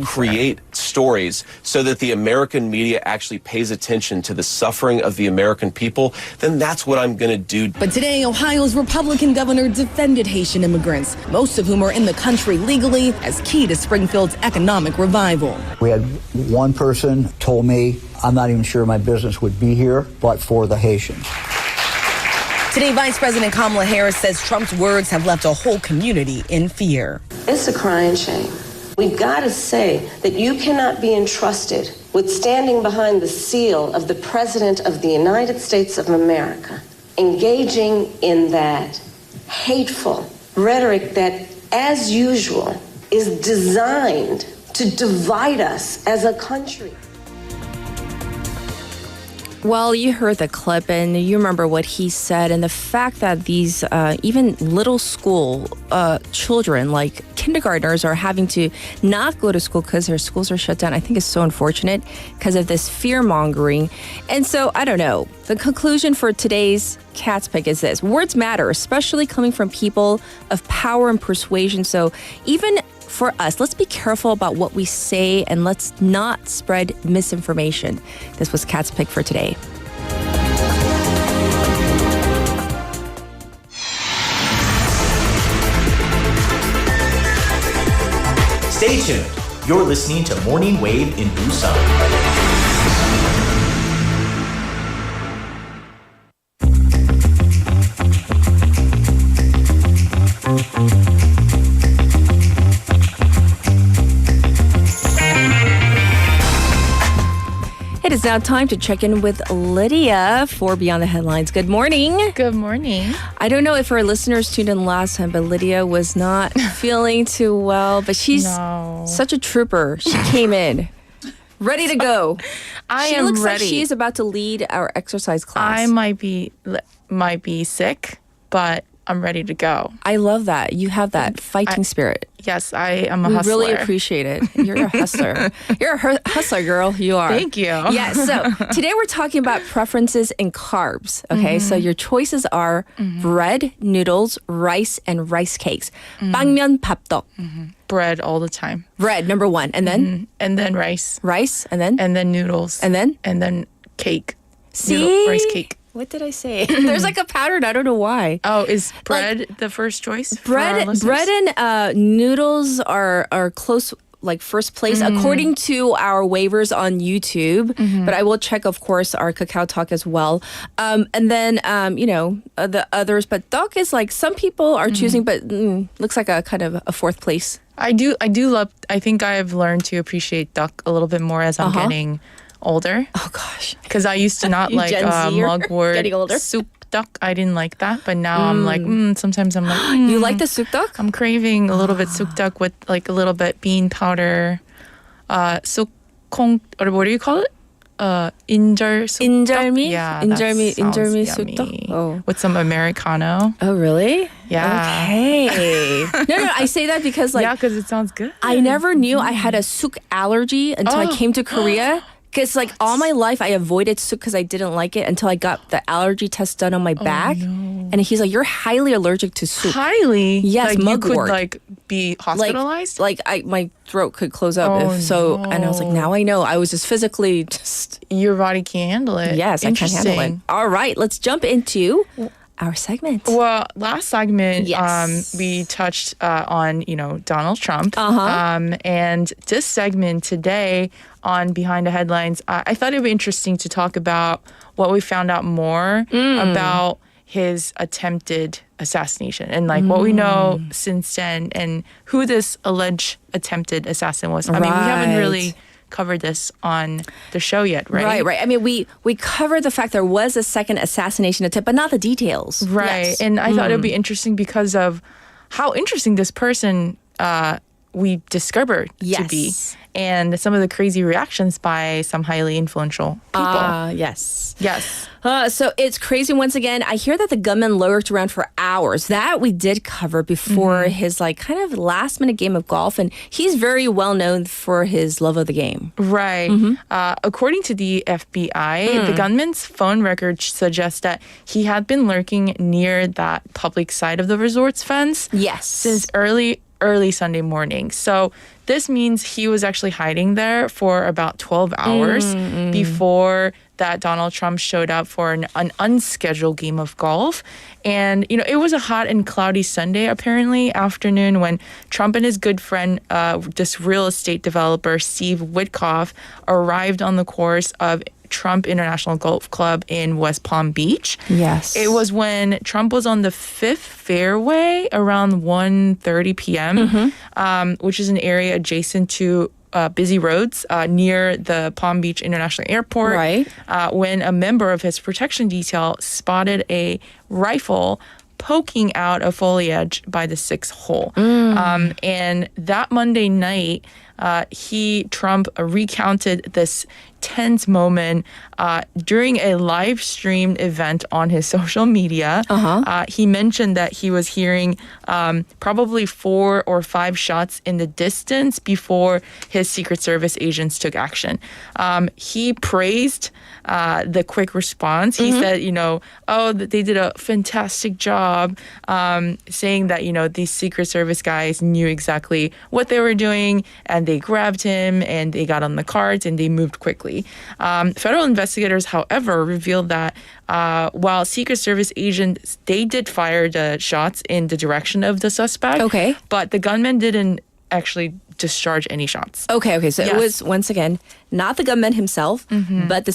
create stories so that the American media actually pays attention to the suffering of the American people, then that's what I'm going to do. But today, Ohio's Republican governor defended Haitian immigrants, most of whom are in the country legally, as key to Springfield's economic revival. We had one person told me, I'm not even sure my business would be here, but for the Haitians. Today, Vice President Kamala Harris says Trump's words have left a whole community in fear. It's a crying shame. We've got to say that you cannot be entrusted with standing behind the seal of the President of the United States of America, engaging in that hateful rhetoric that, as usual, is designed to divide us as a country. Well, you heard the clip and you remember what he said, and the fact that these even little school children, like kindergartners, are having to not go to school because their schools are shut down, I think is so unfortunate because of this fear-mongering. And so, I don't know. The conclusion for today's Kat's pick is this. Words matter, especially coming from people of power and persuasion. So even for us, let's be careful about what we say and let's not spread misinformation. This was Kat's pick for today. Stay tuned. You're listening to Morning Wave in Busan. It is now time to check in with Lydia for Beyond the Headlines. Good morning. Good morning. I don't know if our listeners tuned in last time, but Lydia was not feeling too well. But she's such a trooper. She came in ready to go. She looks ready. like she's about to lead our exercise class. I might be sick, but I'm ready to go. I love that. You have that fighting spirit. Yes, I am a hustler. We really appreciate it. You're a hustler. You're a hustler, girl. You are. Thank you. Yes. So today we're talking about preferences in carbs. Okay. So your choices are bread, noodles, rice, and rice cakes. 빵면, 밥떡. Bread all the time. Bread, number one. And then? And then rice. Rice. And then? And then noodles. And then? And then cake. See? Rice cake. What did I say? There's like a pattern. I don't know why. Oh, is bread the first choice? for our Bread listeners? and noodles are close, like first place according to our waivers on YouTube. But I will check, of course, our Kakao Talk as well. And then the others. But duck is like some people are choosing, but looks like a kind of a fourth place. I do love. I think I've learned to appreciate duck a little bit more as I'm getting older. Oh gosh, Because I used to not You like Gen Zer mugwort getting older? soup duck. I didn't like that, but now I'm like, sometimes I'm like, you like the soup duck? I'm craving a little bit soup duck with like a little bit bean powder, sukong, or what do you call it? Injar soup Injarmi? duck? Yeah, Injarmi soup duck? Oh. With some Americano. Oh, really? Yeah. Okay. no, I say that because like Yeah, because it sounds good. I never knew I had a suk allergy until I came to Korea. Because like all my life I avoided suk because I didn't like it until I got the allergy test done on my back. And he's like, you're highly allergic to soup. Highly? Yes, like you could mugwort. like be hospitalized? My throat could close up if so. And I was like, now I know. I was just physically just Your body can't handle it. yes, I can't handle it. Interesting. All right, let's jump into our segment. Well, last segment, Yes. we touched on, Donald Trump. And this segment today on Behind the Headlines, I thought it would be interesting to talk about what we found out more about his attempted assassination and like what we know since then and who this alleged attempted assassin was. I mean, we haven't really covered this on the show yet, right? Right. I mean, we covered the fact there was a second assassination attempt, but not the details. Right. Yes. And I thought it would be interesting because of how interesting this person we discovered to be and some of the crazy reactions by some highly influential people. Yes. Yes. So it's crazy once again. I hear that the gunman lurked around for hours. That we did cover before his like kind of last minute game of golf. And he's very well known for his love of the game. Right. According to the FBI, the gunman's phone records suggest that he had been lurking near that public side of the resort's fence. Yes. Since early Sunday morning. So this means he was actually hiding there for about 12 hours before that Donald Trump showed up for an unscheduled game of golf. And, it was a hot and cloudy Sunday, apparently, afternoon when Trump and his good friend, this real estate developer, Steve Witkoff, arrived on the course of Trump International Golf Club in West Palm Beach. Yes. It was when Trump was on the fifth fairway around 1:30 p.m., which is an area adjacent to busy roads near the Palm Beach International Airport. Right. When a member of his protection detail spotted a rifle poking out of foliage by the sixth hole. And that Monday night, Trump recounted this tense moment during a live streamed event on his social media. He mentioned that he was hearing probably 4 or 5 shots in the distance before his Secret Service agents took action. He praised the quick response. He said, they did a fantastic job, saying that, these Secret Service guys knew exactly what they were doing and they grabbed him and they got on the carts and they moved quickly. Federal investigators, however, revealed that while Secret Service agents, they did fire the shots in the direction of the suspect. Okay. But the gunman didn't actually discharge any shots. Okay. So Yes. it was, once again, not the gunman himself, but the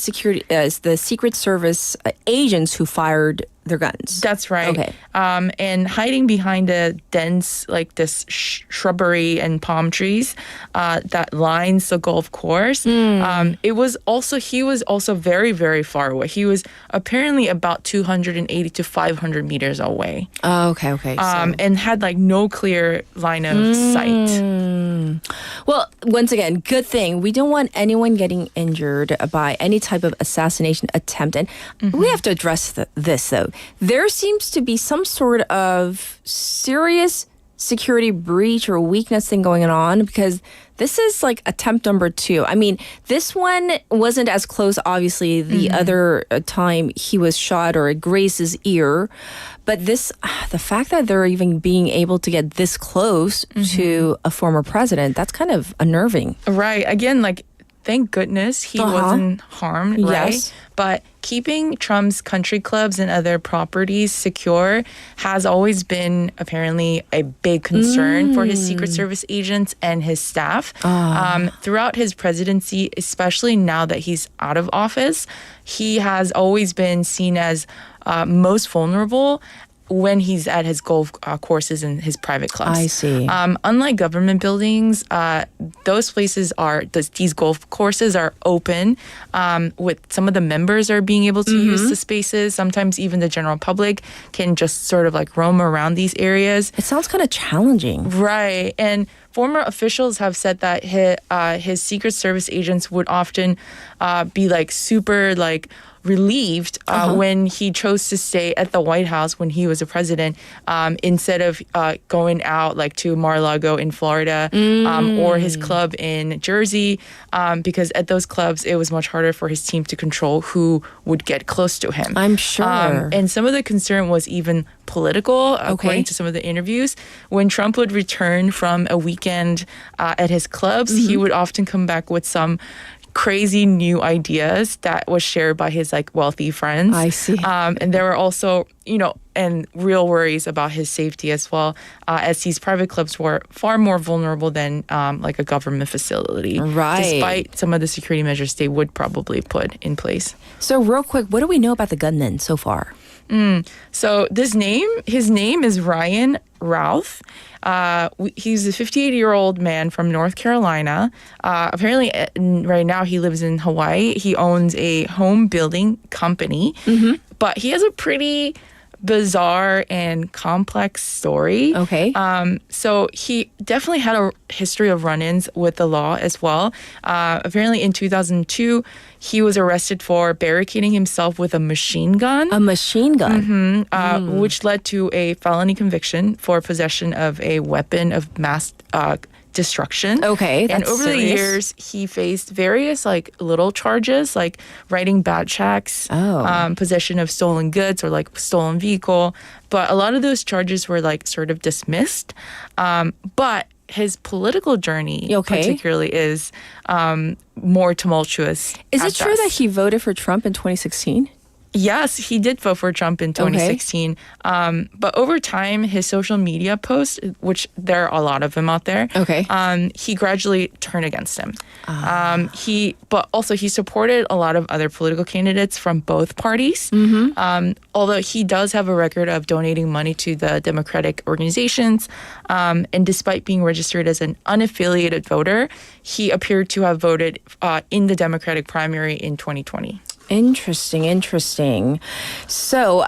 Secret Service agents who fired their guns. That's right. Okay. And hiding behind a dense, like this shrubbery and palm trees that lines the golf course. He was also very, very far away. He was apparently about 280 to 500 meters away. Oh, okay. And had like no clear line of sight. Well, once again, good thing. We don't want anyone getting injured by any type of assassination attempt. And we have to address this, though. There seems to be some sort of serious security breach or weakness thing going on because this is like attempt number 2. I mean, this one wasn't as close, obviously, the other time he was shot or it grazed his ear. But the fact that they're even being able to get this close to a former president, that's kind of unnerving. Right. Again, like thank goodness he wasn't harmed, right? Yes. But keeping Trump's country clubs and other properties secure has always been apparently a big concern for his Secret Service agents and his staff. Throughout his presidency, especially now that he's out of office, he has always been seen as most vulnerable when he's at his golf courses and his private clubs. I see. Unlike government buildings, those places these golf courses are open. With some of the members are being able to use the spaces. Sometimes even the general public can just sort of like roam around these areas. It sounds kind of challenging. Right. And former officials have said that his Secret Service agents would often be like super like relieved when he chose to stay at the White House when he was a president instead of going out like to Mar-a-Lago in Florida or his club in Jersey because at those clubs it was much harder for his team to control who would get close to him. I'm sure. And some of the concern was even political, according to some of the interviews. When Trump would return from a weekend at his clubs, he would often come back with some crazy new ideas that was shared by his like wealthy friends. I see. And there were also, and real worries about his safety as well, as these private clubs were far more vulnerable than like a government facility. Right. Despite some of the security measures they would probably put in place. So real quick, what do we know about the gunman so far? So his name is Ryan Routh. He's a 58-year-old man from North Carolina. Apparently, right now he lives in Hawaii. He owns a home building company, but he has a pretty bizarre and complex story. Okay. So he definitely had a history of run-ins with the law as well. Apparently in 2002, he was arrested for barricading himself with a machine gun. A machine gun? Which led to a felony conviction for possession of a weapon of mass destruction. Okay, and that's over the serious. years, he faced various like little charges, like writing bad checks, possession of stolen goods or like stolen vehicle. But a lot of those charges were like sort of dismissed. But his political journey particularly is more tumultuous. Is it true that he voted for Trump in 2016? Yes, he did vote for Trump in 2016. But over time, his social media posts, which there are a lot of them out there, he gradually turned against him. But also he supported a lot of other political candidates from both parties. Although he does have a record of donating money to the Democratic organizations. And despite being registered as an unaffiliated voter, he appeared to have voted in the Democratic primary in 2020. Interesting. So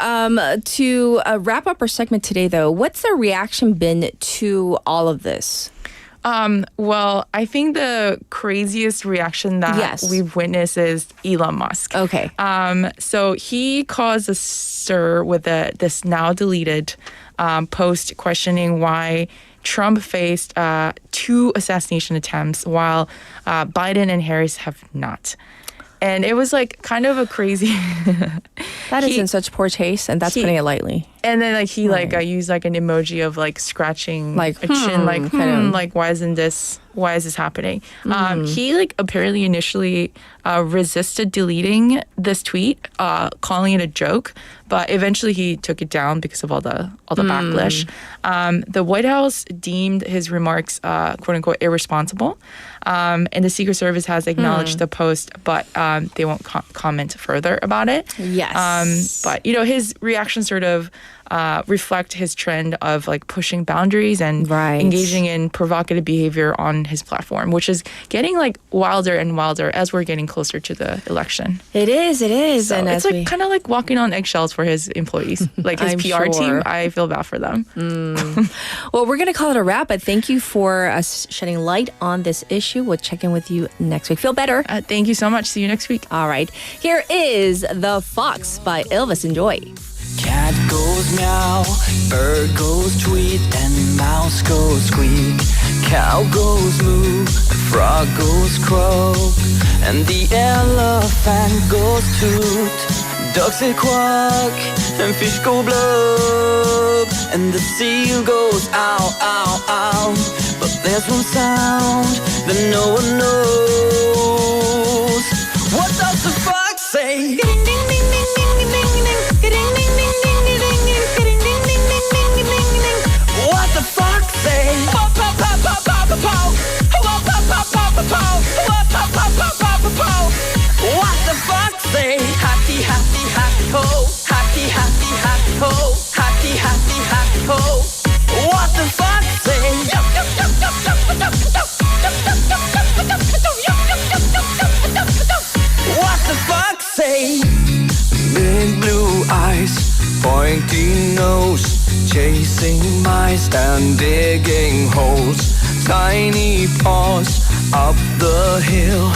to wrap up our segment today, though, what's the reaction been to all of this? Well, I think the craziest reaction that we've witnessed is Elon Musk. Okay. So he caused a stir with this now deleted post questioning why Trump faced 2 assassination attempts while Biden and Harris have not. And it was like kind of a crazy. That is in such poor taste, and that's putting it lightly. And then like he used like an emoji of like scratching like a chin, like like why is this happening? He like apparently initially resisted deleting this tweet, calling it a joke, but eventually he took it down because of all the backlash. The White House deemed his remarks quote unquote irresponsible, and the Secret Service has acknowledged the post, but they won't comment further about it. Yes. But his reaction sort of reflect his trend of like pushing boundaries and engaging in provocative behavior on his platform, which is getting like wilder and wilder as we're getting closer to the election. It is. So and it's like kind of like walking on eggshells for his employees, like his PR team. I feel bad for them. Well, we're going to call it a wrap, but thank you for shedding light on this issue. We'll check in with you next week. Feel better. Thank you so much. See you next week. All right. Here is The Fox by Elvis. Enjoy. Cat goes meow, bird goes tweet, and mouse goes squeak. Cow goes moo, frog goes croak, and the elephant goes toot. Ducks say quack, and fish go blub, and the seal goes ow, ow, ow. But there's one sound that no one knows. stand digging holes, tiny paws up the hill.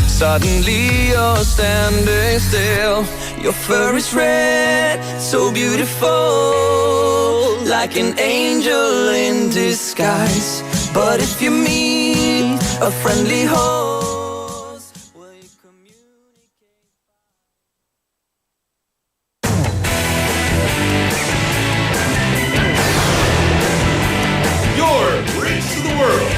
Suddenly you're standing still. Your fur is red, so beautiful, like an angel in disguise. But if you meet a friendly host, will you communicate? Your Bridge to the World.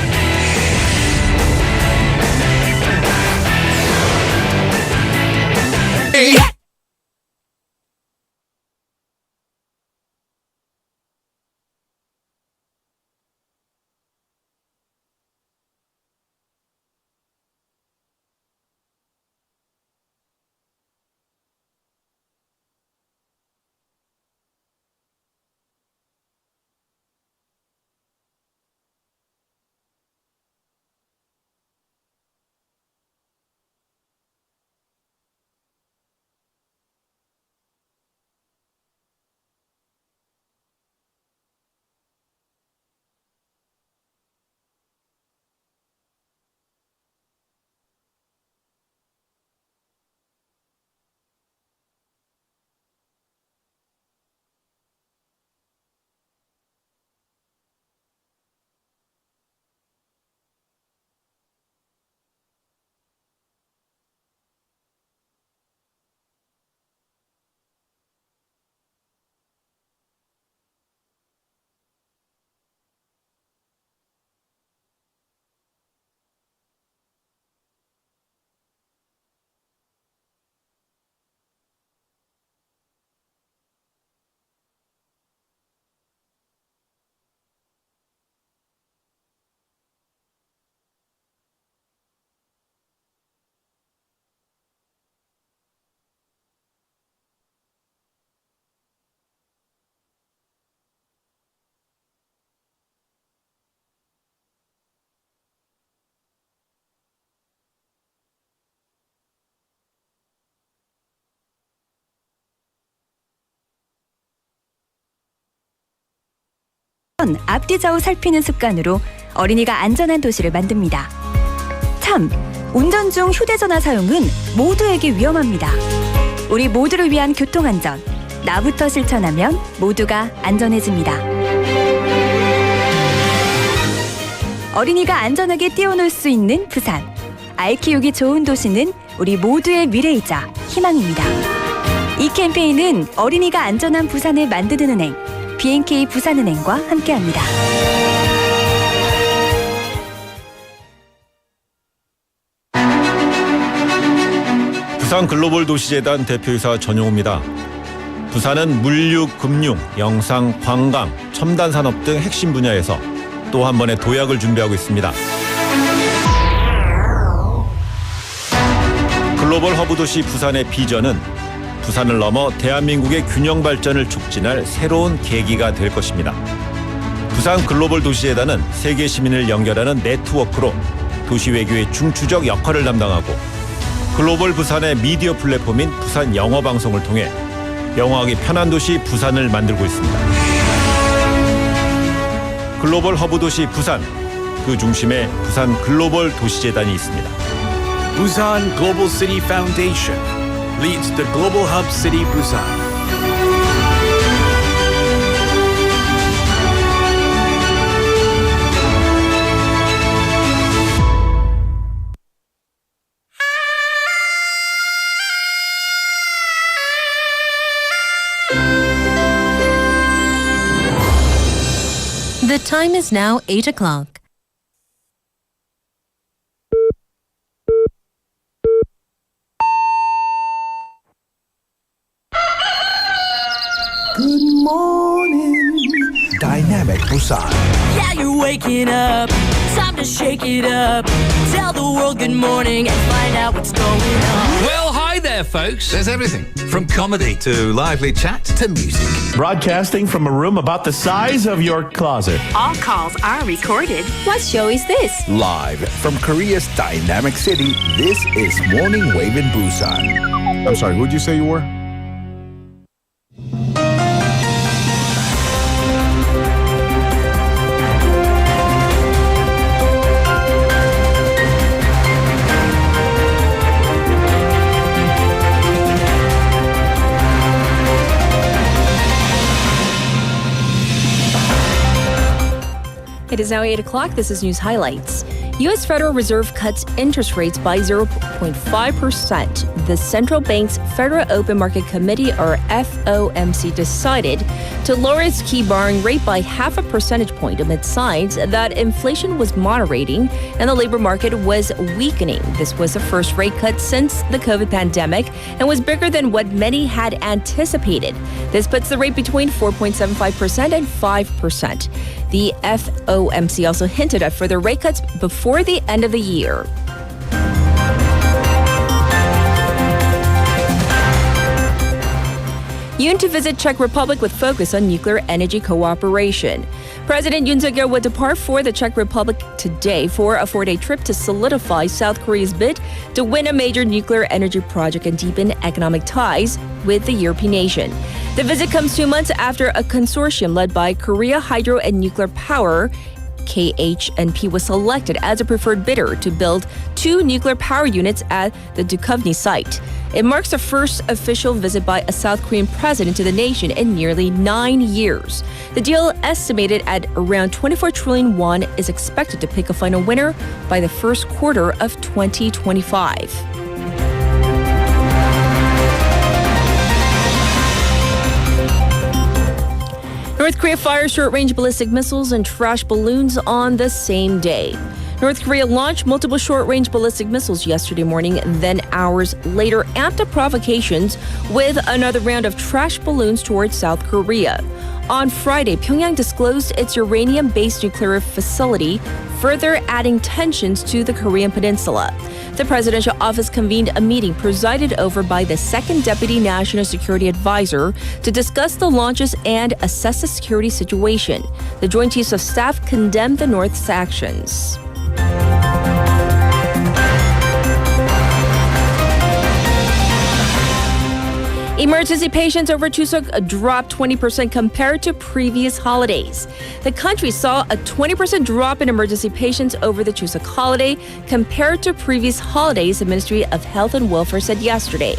앞뒤 좌우 살피는 습관으로 어린이가 안전한 도시를 만듭니다. 참, 운전 중 휴대전화 사용은 모두에게 위험합니다. 우리 모두를 위한 교통안전, 나부터 실천하면 모두가 안전해집니다. 어린이가 안전하게 뛰어놀 수 있는 부산. 아이 키우기 좋은 도시는 우리 모두의 미래이자 희망입니다. 이 캠페인은 어린이가 안전한 부산을 만드는 은행, B&K 부산은행과 함께합니다. 부산 글로벌 도시재단 대표이사 전용우입니다. 부산은 물류, 금융, 영상, 관광, 첨단 산업 등 핵심 분야에서 또 한 번의 도약을 준비하고 있습니다. 글로벌 허브 도시 부산의 비전은 부산을 넘어 대한민국의 균형 발전을 촉진할 새로운 계기가 될 것입니다. 부산 글로벌 도시재단은 세계 시민을 연결하는 네트워크로 도시 외교의 중추적 역할을 담당하고 글로벌 부산의 미디어 플랫폼인 부산 영어 방송을 통해 영어하기 편한 도시 부산을 만들고 있습니다. 글로벌 허브 도시 부산, 그 중심에 부산 글로벌 도시재단이 있습니다. Busan Global City Foundation leads the Global Hub City Busan. The time is now 8 o'clock. Good morning, Dynamic Busan. Yeah, you're waking up. Time to shake it up. Tell the world good morning and find out what's going on. Well, hi there, folks. There's everything from comedy to lively chat to music. Broadcasting from a room about the size of your closet. All calls are recorded. What show is this? Live from Korea's dynamic city, this is Morning Wave in Busan. I'm sorry, who'd you say you were? is now 8 o'clock. This is News Highlights. U.S. Federal Reserve cuts interest rates by 0.5%. The Central Bank's Federal Open Market Committee, or FOMC, decided to lower its key borrowing rate by half a percentage point amid signs that inflation was moderating and the labor market was weakening. This was the first rate cut since the COVID pandemic and was bigger than what many had anticipated. This puts the rate between 4.75% and 5%. The FOMC also hinted at further rate cuts before the end of the year. Yoon to visit Czech Republic with focus on nuclear energy cooperation. President Yoon Suk-yeol will depart for the Czech Republic today for a 4-day trip to solidify South Korea's bid to win a major nuclear energy project and deepen economic ties with the European nation. The visit comes 2 months after a consortium led by Korea Hydro and Nuclear Power, KHNP, was selected as a preferred bidder to build 2 nuclear power units at the Dukovny site. It marks the first official visit by a South Korean president to the nation in nearly 9 years. The deal, estimated at around 24 trillion won, is expected to pick a final winner by the first quarter of 2025. North Korea fires short-range ballistic missiles and trash balloons on the same day. North Korea launched multiple short-range ballistic missiles yesterday morning, then hours later amped up provocations with another round of trash balloons towards South Korea. On Friday, Pyongyang disclosed its uranium-based nuclear facility, further adding tensions to the Korean peninsula. The presidential office convened a meeting presided over by the second deputy national security advisor to discuss the launches and assess the security situation. The Joint Chiefs of Staff condemned the North's actions. Emergency patients over Chuseok dropped 20% compared to previous holidays. The country saw a 20% drop in emergency patients over the Chuseok holiday compared to previous holidays, the Ministry of Health and Welfare said yesterday.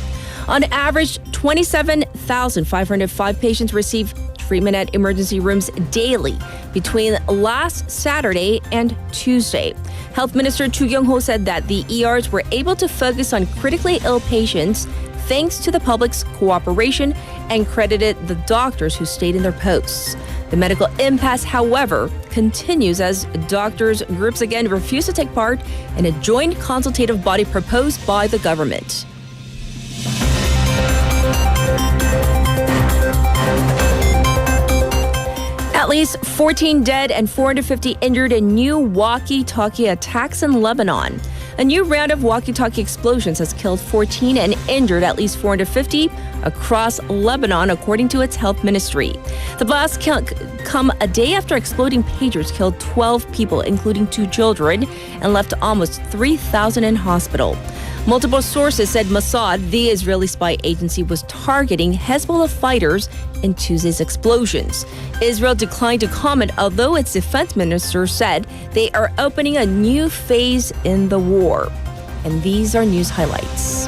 On average, 27,505 patients received treatment at emergency rooms daily between last Saturday and Tuesday. Health Minister Chu Kyung-ho said that the ERs were able to focus on critically ill patients thanks to the public's cooperation, and credited the doctors who stayed in their posts. The medical impasse, however, continues as doctors' groups again refuse to take part in a joint consultative body proposed by the government. At least 14 dead and 450 injured in new walkie-talkie attacks in Lebanon. A new round of walkie-talkie explosions has killed 14 and injured at least 450 across Lebanon, according to its health ministry. The blasts come a day after exploding pagers killed 12 people, including 2 children, and left almost 3,000 in hospital. Multiple sources said Mossad, the Israeli spy agency, was targeting Hezbollah fighters in Tuesday's explosions. Israel declined to comment, although its defense minister said they are opening a new phase in the war. And these are news highlights.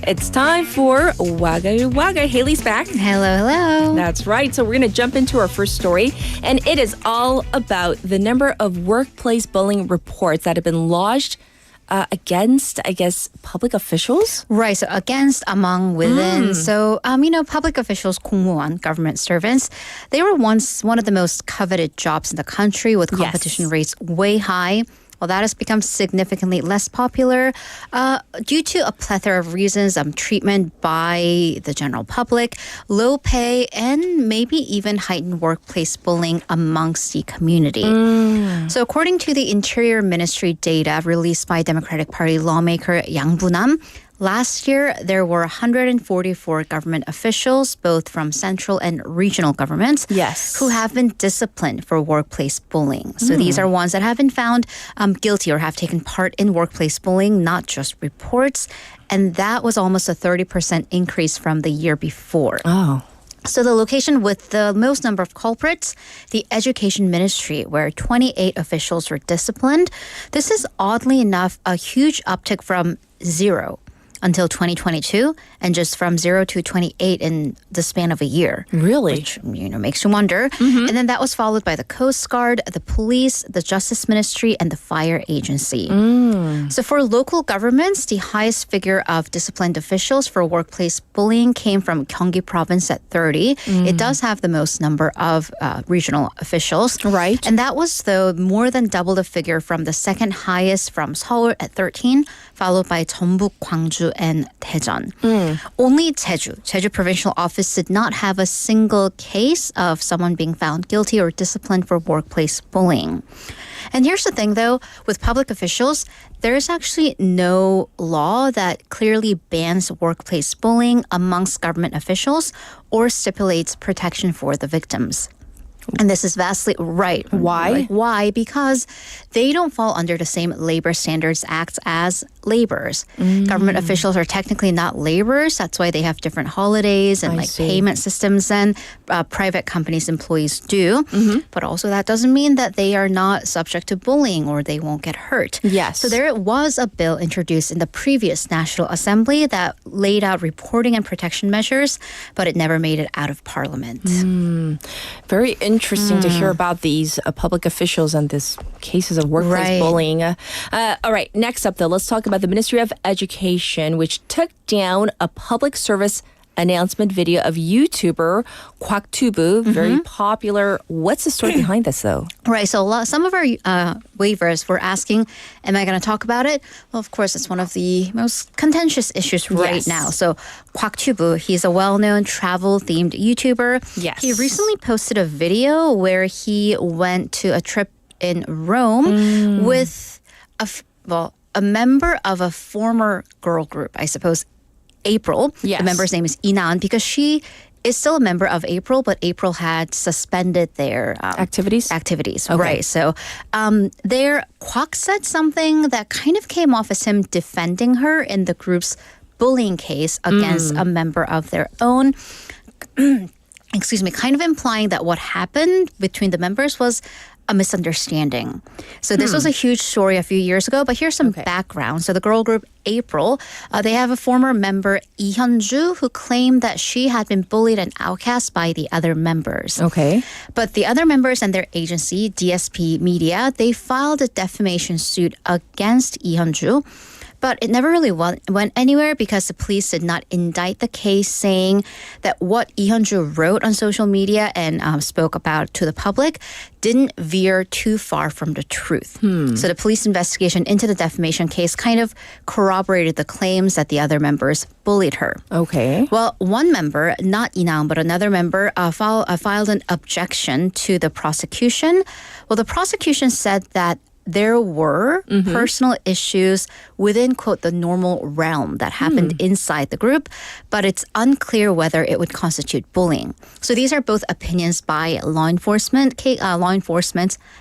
It's time for Wagga Wagga. Haley's back. Hello, hello. That's right. So we're going to jump into our first story, and it is all about the number of workplace bullying reports that have been lodged against, I guess, public officials? Right, so against, among, within. So, public officials, 공무원, government servants, they were once one of the most coveted jobs in the country with competition rates way high. Well, that has become significantly less popular due to a plethora of reasons, treatment by the general public, low pay, and maybe even heightened workplace bullying amongst the community. So according to the Interior Ministry data released by Democratic Party lawmaker Yang Bu-nam, Last year, there were 144 government officials, both from central and regional governments, who have been disciplined for workplace bullying. So these are ones that have been found guilty or have taken part in workplace bullying, not just reports. And that was almost a 30% increase from the year before. Oh. So the location with the most number of culprits, the Education Ministry, where 28 officials were disciplined. This is oddly enough a huge uptick from 0 until 2022, and just from 0 to 28 in the span of a year. Really? Which, makes you wonder. And then that was followed by the Coast Guard, the police, the Justice Ministry, and the Fire Agency. So for local governments, the highest figure of disciplined officials for workplace bullying came from Gyeonggi Province at 30. It does have the most number of regional officials. Right. And that was, though, more than double the figure from the second highest from Seoul at 13, followed by Jeonbuk, Gwangju, and Daejeon. Only Jeju Provincial Office did not have a single case of someone being found guilty or disciplined for workplace bullying. And here's the thing, though, with public officials, there is actually no law that clearly bans workplace bullying amongst government officials or stipulates protection for the victims. And this is vastly right. Why? Why? Because they don't fall under the same Labor Standards Act as laborers. Government officials are technically not laborers. That's why they have different holidays and payment systems than private companies' employees do. But also that doesn't mean that they are not subject to bullying or they won't get hurt. Yes. So there was a bill introduced in the previous National Assembly that laid out reporting and protection measures, but it never made it out of Parliament. Very interesting to hear about these public officials and these cases of workplace bullying. All right, next up, though, let's talk about the Ministry of Education, which took down a public service announcement video of YouTuber Kwak Tubu, very popular. What's the story behind this, though? Right. So some of our waivers were asking, am I going to talk about it? Well, of course, it's one of the most contentious issues right now. So Kwak Tubu, he's a well-known travel-themed YouTuber. Yes. He recently posted a video where he went to a trip in Rome with a member of a former girl group, I suppose, April. Yes. The member's name is Inan, because she is still a member of April, but April had suspended their activities. Okay. Right. So there, Kwak said something that kind of came off as him defending her in the group's bullying case against a member of their own. Excuse me, kind of implying that what happened between the members was a misunderstanding. So this was a huge story a few years ago, but here's some background. So the girl group April, they have a former member, Lee Hyun-ju, who claimed that she had been bullied and outcast by the other members. Okay. But the other members and their agency, DSP Media, they filed a defamation suit against Lee Hyun-ju. But it never really went anywhere because the police did not indict the case, saying that what Lee Hyun-ju wrote on social media and spoke about to the public didn't veer too far from the truth. So the police investigation into the defamation case kind of corroborated the claims that the other members bullied her. Okay. Well, one member, not Inang, but another member, filed an objection to the prosecution. Well, the prosecution said that there were personal issues within, quote, the normal realm that happened inside the group, but it's unclear whether it would constitute bullying. So these are both opinions by law enforcement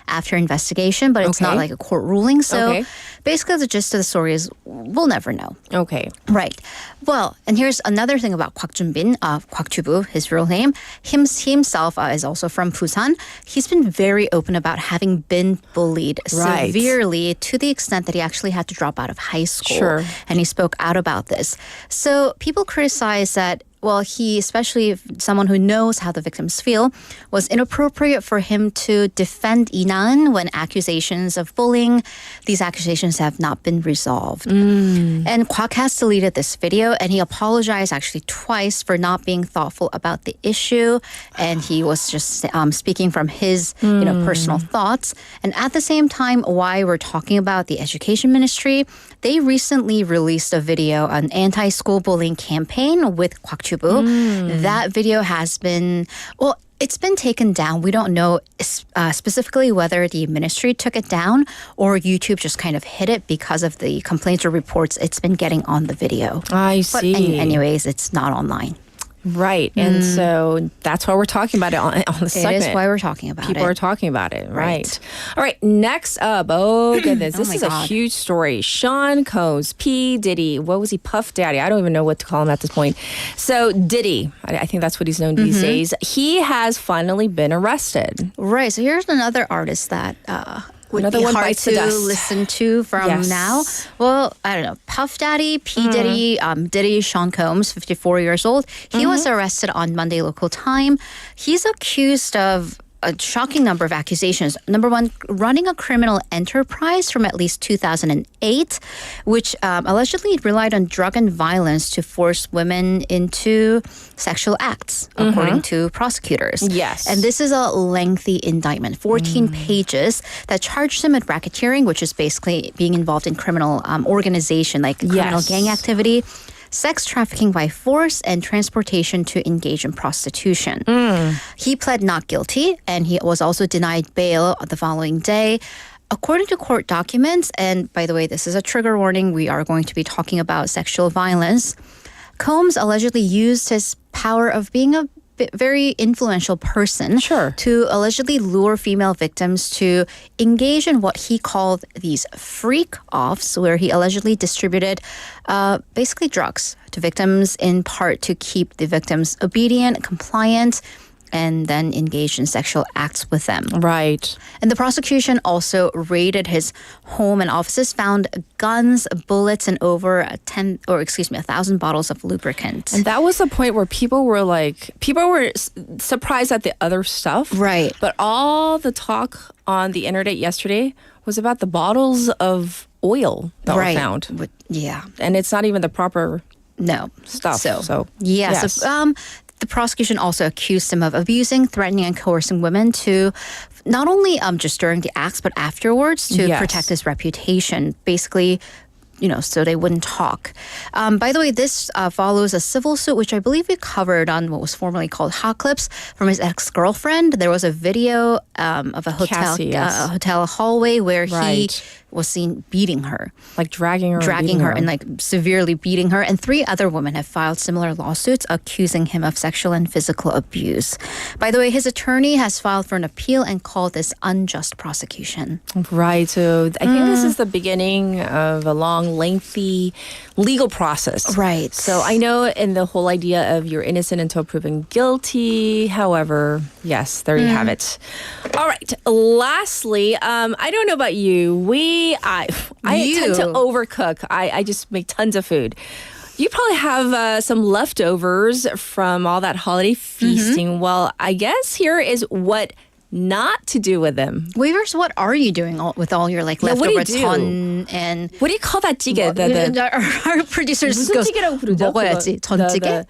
after investigation, but it's not like a court ruling. So basically the gist of the story is we'll never know. Okay. Right. Well, and here's another thing about Kwak Junbin, Kwak Tubu, his real name. Himself is also from Busan. He's been very open about having been bullied severely to the extent that he actually had to drop out of high school. Sure. And he spoke out about this. So people criticize that, well, he, especially someone who knows how the victims feel, was inappropriate for him to defend Inan when accusations of bullying, these accusations have not been resolved. And Kwak has deleted this video, and he apologized actually twice for not being thoughtful about the issue. And he was just speaking from his personal thoughts. And at the same time, why we're talking about the Education Ministry, they recently released a video, an anti-school bullying campaign with Kwak Tubu. That video has been, well, It's been taken down. We don't know specifically whether the ministry took it down or YouTube just kind of hid it because of the complaints or reports it's been getting on the video. I see. But anyways, it's not online. Right. And so that's why we're talking about it on the segment. It is why we're talking about People it. are talking about it. Right. All right. Next up. Oh, goodness. This is a huge story. Sean Combs, P. Diddy. What was he? Puff Daddy. I don't even know what to call him at this point. So Diddy, I think that's what he's known these days. He has finally been arrested. Right. So here's another artist that would Another be one hard bites the to dust. listen to from Yes. now. Well, I don't know. Puff Daddy, P. Diddy, Diddy, Sean Combs, 54 years old. He was arrested on Monday local time. He's accused of a shocking number of accusations. Number one, running a criminal enterprise from at least 2008, which allegedly relied on drug and violence to force women into sexual acts, according to prosecutors. Yes. And this is a lengthy indictment, 14 pages, that charged him with racketeering, which is basically being involved in criminal organization, like criminal gang activity, sex trafficking by force, and transportation to engage in prostitution. He pled not guilty, and he was also denied bail the following day. According to court documents, and by the way, this is a trigger warning, we are going to be talking about sexual violence. Combs allegedly used his power of being a very influential person to allegedly lure female victims to engage in what he called these freak-offs, where he allegedly distributed basically drugs to victims, in part to keep the victims obedient, compliant, and then engaged in sexual acts with them. Right. And the prosecution also raided his home and offices, found guns, bullets, and over 1,000 bottles of lubricant. And that was the point where people were surprised at the other stuff. Right. But all the talk on the internet yesterday was about the bottles of oil that were found. Yeah. And it's not even the proper stuff. So yes. The prosecution also accused him of abusing, threatening, and coercing women to not only just during the acts, but afterwards to protect his reputation. Basically, so they wouldn't talk. By the way, this follows a civil suit, which I believe we covered on what was formerly called Hot Clips, from his ex-girlfriend. There was a video of a hotel Cassie, yes. hotel hallway where he was seen beating her. Like dragging her and like severely beating her. And 3 other women have filed similar lawsuits accusing him of sexual and physical abuse. By the way, his attorney has filed for an appeal and called this unjust prosecution. Right. So I think this is the beginning of a long, lengthy legal process. Right. So I know in the whole idea of you're innocent until proven guilty. However, yes, there you have it. All right. Lastly, I don't know about you. I tend to overcook. I just make tons of food. You probably have some leftovers from all that holiday feasting. Well, I guess here is what not to do with them. Weavers, what are you doing with all your leftover ton and what do you call that 찌개? Our producers 무슨 goes, 찌개라고 부르죠? 먹어야지. 전찌개?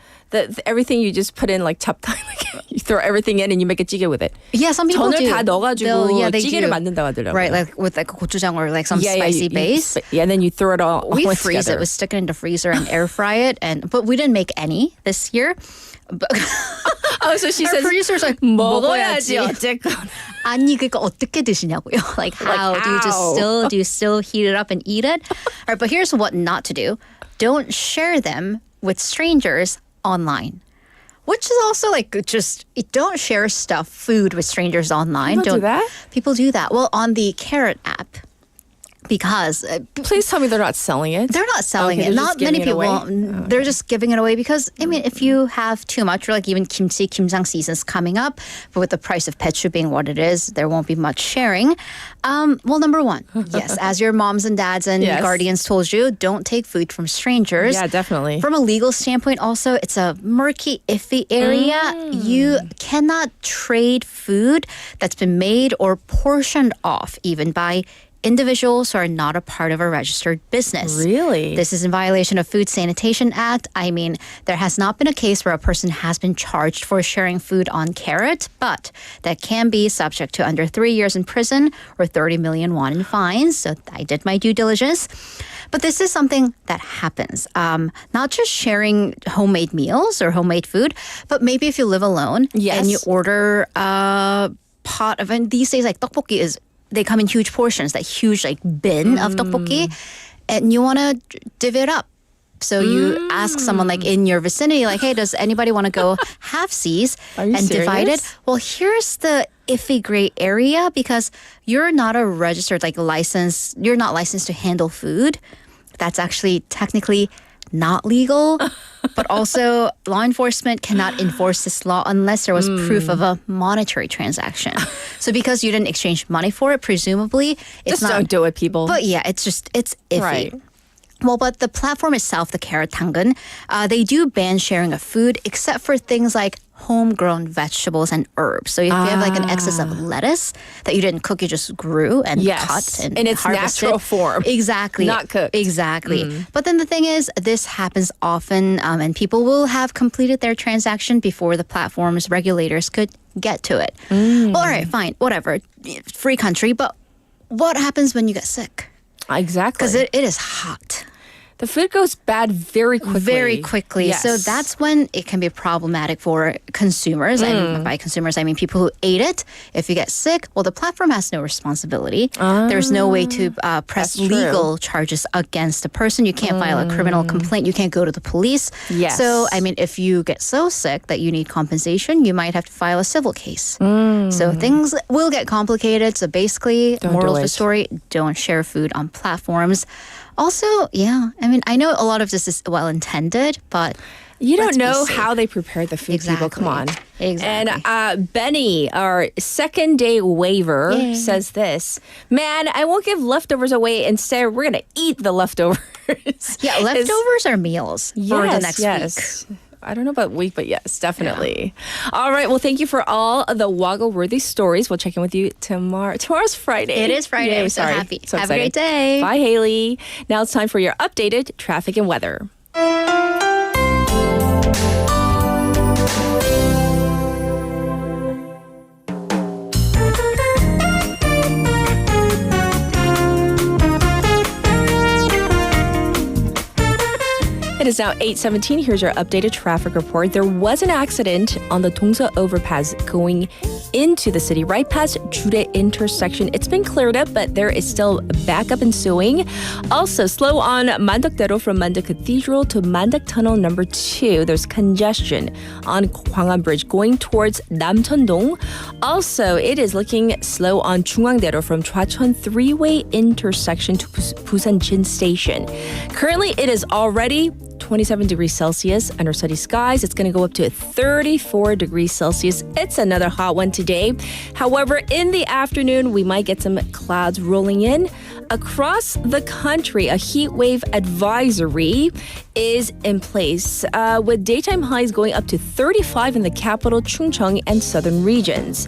Everything you just put in like chaptai, like you throw everything in and you make a 찌개 with it. Yeah, some people 전을 do. 다 넣어가지고 they 찌개를 do. 만든다고 하더라고요. Right, like with like gochujang or like some spicy base. And then you throw it all We all freeze together. it, we stick it in the freezer and air fry it, but we didn't make any this year. But so she our says producer's like 먹어야지 먹어야지. 어쨌건. 아니 그러니까 어떻게 드시냐고요? Like how do you still heat it up and eat it? All right, but here's what not to do: don't share them with strangers online. Which is also like just don't share food with strangers online. People do that? People do that. Well, on the Carrot app. Because please tell me they're not selling it. They're not selling it. Not many people. They're just giving it away because I mean, if you have too much, or like even kimchi, kimjang season's coming up, but with the price of pechu being what it is, there won't be much sharing. Well, number one, yes, as your moms and dads and guardians told you, don't take food from strangers. Yeah, definitely. From a legal standpoint, also, it's a murky, iffy area. You cannot trade food that's been made or portioned off, even by individuals who are not a part of a registered business. Really? This is in violation of Food Sanitation Act. I mean, there has not been a case where a person has been charged for sharing food on Carrot, but that can be subject to under 3 years in prison or 30 million won in fines. So I did my due diligence. But this is something that happens. Not just sharing homemade meals or homemade food, but maybe if you live alone and you order a pot of, and these days like tteokbokki they come in huge portions, that huge like bin of tteokbokki, and you want to divvy it up. So you ask someone like in your vicinity, like, hey, does anybody want to go half-seas and divide it? Well, here's the iffy gray area, because you're not a registered you're not licensed to handle food. That's actually technically not legal. But also law enforcement cannot enforce this law unless there was proof of a monetary transaction. So because you didn't exchange money for it, presumably it's don't do it, people. But yeah, it's iffy. Right. Well, but the platform itself, the Carrot Tangun, they do ban sharing of food except for things like homegrown vegetables and herbs. So if you have like an excess of lettuce that you didn't cook, you just grew and cut and in its harvested. natural form. Exactly. Not cooked. Exactly. But then the thing is, this happens often and people will have completed their transaction before the platform's regulators could get to it. Well, all right, fine, whatever. Free country. But what happens when you get sick? Exactly. Because it is hot. The food goes bad very quickly. Very quickly. Yes. So that's when it can be problematic for consumers. And by consumers, I mean people who ate it. If you get sick, well, the platform has no responsibility. There's no way to press legal charges against a person. You can't file a criminal complaint. You can't go to the police. Yes. So, I mean, if you get so sick that you need compensation, you might have to file a civil case. So things will get complicated. So basically, moral of the story, don't share food on platforms. Also, yeah, I mean, I know a lot of this is well-intended, but you don't know how they prepare the food, people. Come on. Exactly. And Benny, our second-day waiver, says this. Man, I won't give leftovers away. Instead, we're going to eat the leftovers. Yeah, leftovers are meals for the next week. I don't know about week, but yes, definitely. Yeah. All right. Well, thank you for all the Woggle-worthy stories. We'll check in with you tomorrow. Tomorrow's Friday. It is Friday. I'm so happy. So Have a great day. Bye, Haley. Now it's time for your updated traffic and weather. It is now 8:17. Here's your updated traffic report. There was an accident on the Dongsa overpass going into the city, right past Jure intersection. It's been cleared up, but there is still backup ensuing. Also, slow on Mandok-daero from Mandok Cathedral to Mandok Tunnel number 2. There's congestion on Gwangan Bridge going towards Namcheon-dong. Also, it is looking slow on Jungwang-daero from Chwacheon Three-Way intersection to Busan Jin Station. Currently, it is already 27 degrees Celsius under sunny skies. It's going to go up to 34 degrees Celsius. It's another hot one today. However, in the afternoon, we might get some clouds rolling in. Across the country, a heat wave advisory is in place with daytime highs going up to 35 in the capital, Chungcheong, and southern regions.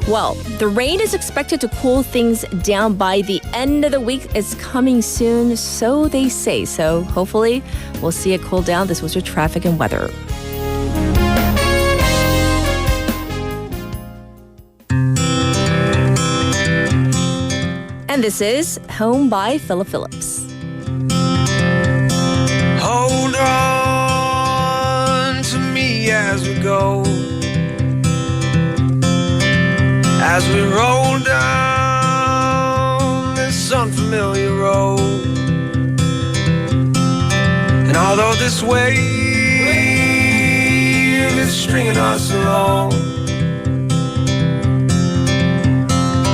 Well, the rain is expected to cool things down by the end of the week. It's coming soon, so they say. So hopefully we'll see it cool down. This was your traffic and weather. And this is Home by Philip Phillips. Hold on to me as we go, as we roll down this unfamiliar road. And although this wave is stringing us along,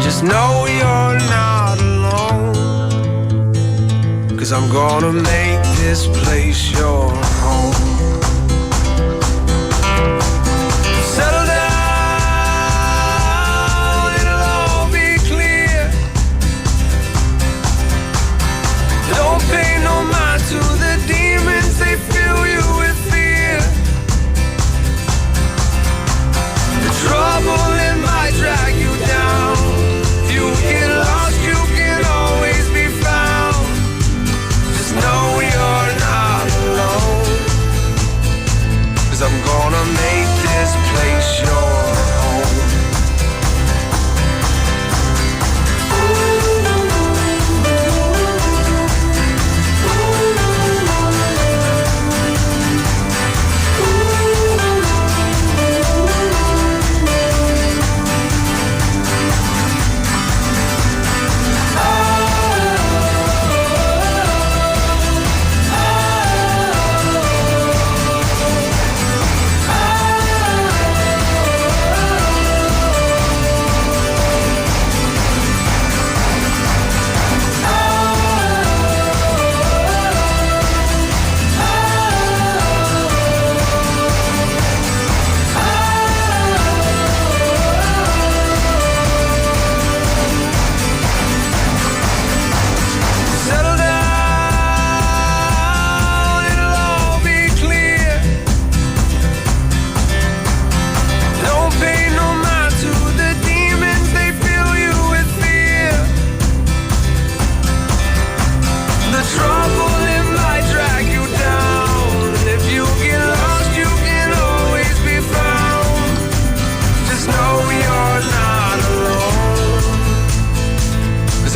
just know you're not alone, 'cause I'm gonna make this place your home. Settle down, it'll all be clear. Don't pay no mind to the demons, they fill you with fear. The trouble, it might drag you down. If you get lost, you can always be found. Just know you're not alone.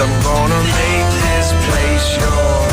I'm gonna make this place your home.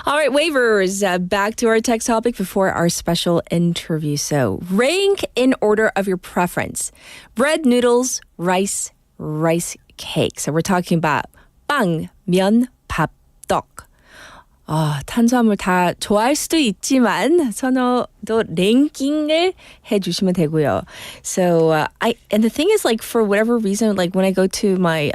All right, Wavers, back to our text topic before our special interview. So, rank in order of your preference. Bread, noodles, rice cake. So we're talking about 빵, 면, 밥, 떡. 탄수화물 다 좋아할 수도 있지만 선호도 랭킹을 해주시면 되고요. So and the thing is, like, for whatever reason, like when I go to my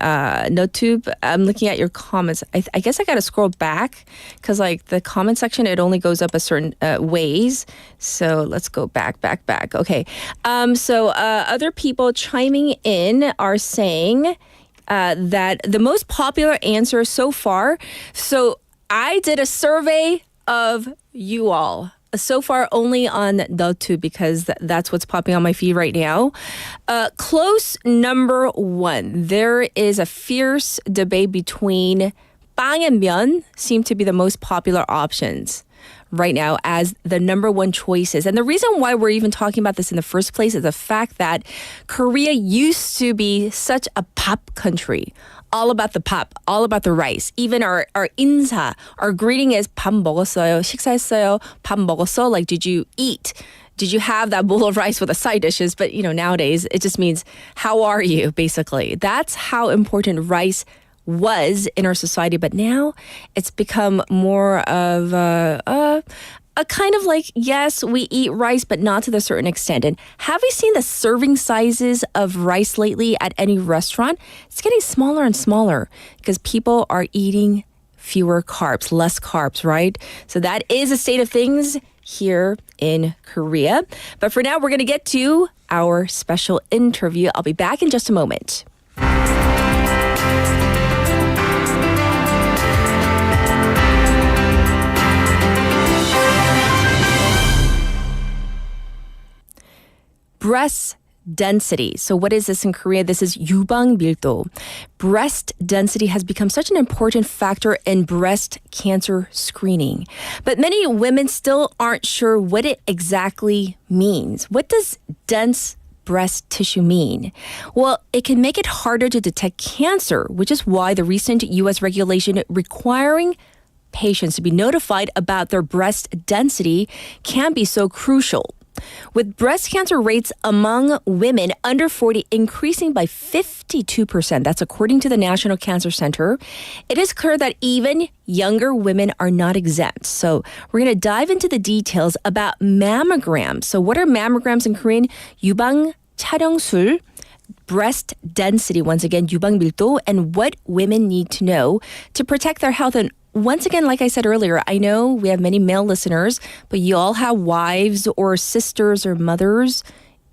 NoTube, I'm looking at your comments. I guess I gotta scroll back because like the comment section, it only goes up a certain ways. So let's go back. Okay. So other people chiming in are saying that the most popular answer so far. So I did a survey of you all. So far, only on NoTube because that's what's popping on my feed right now. Close number one. There is a fierce debate between 빵 and 면 seem to be the most popular options right now as the number one choices. And the reason why we're even talking about this in the first place is the fact that Korea used to be such a pop country. All about the pop, all about the rice. Even our 인사, our greeting is 밥 먹었어요, 식사했어요, 밥 먹었어. Like, did you eat? Did you have that bowl of rice with the side dishes? But, you know, nowadays it just means, how are you, basically. That's how important rice was in our society. But now it's become more of a kind of like, yes, we eat rice, but not to the certain extent. And have you seen the serving sizes of rice lately at any restaurant? It's getting smaller and smaller because people are eating fewer carbs, less carbs, right? So that is a state of things here in Korea. But for now, we're going to get to our special interview. I'll be back in just a moment. Breast density. So what is this in Korea? This is 유방밀도. Breast density has become such an important factor in breast cancer screening. But many women still aren't sure what it exactly means. What does dense breast tissue mean? Well, it can make it harder to detect cancer, which is why the recent U.S. regulation requiring patients to be notified about their breast density can be so crucial. With breast cancer rates among women under 40 increasing by 52%, that's according to the National Cancer Center, it is clear that even younger women are not exempt. So we're going to dive into the details about mammograms. So what are mammograms in Korean? 유방 촬영술, breast density, once again, 유방밀도, and what women need to know to protect their health. And once again, like I said earlier, I know we have many male listeners, but you all have wives or sisters or mothers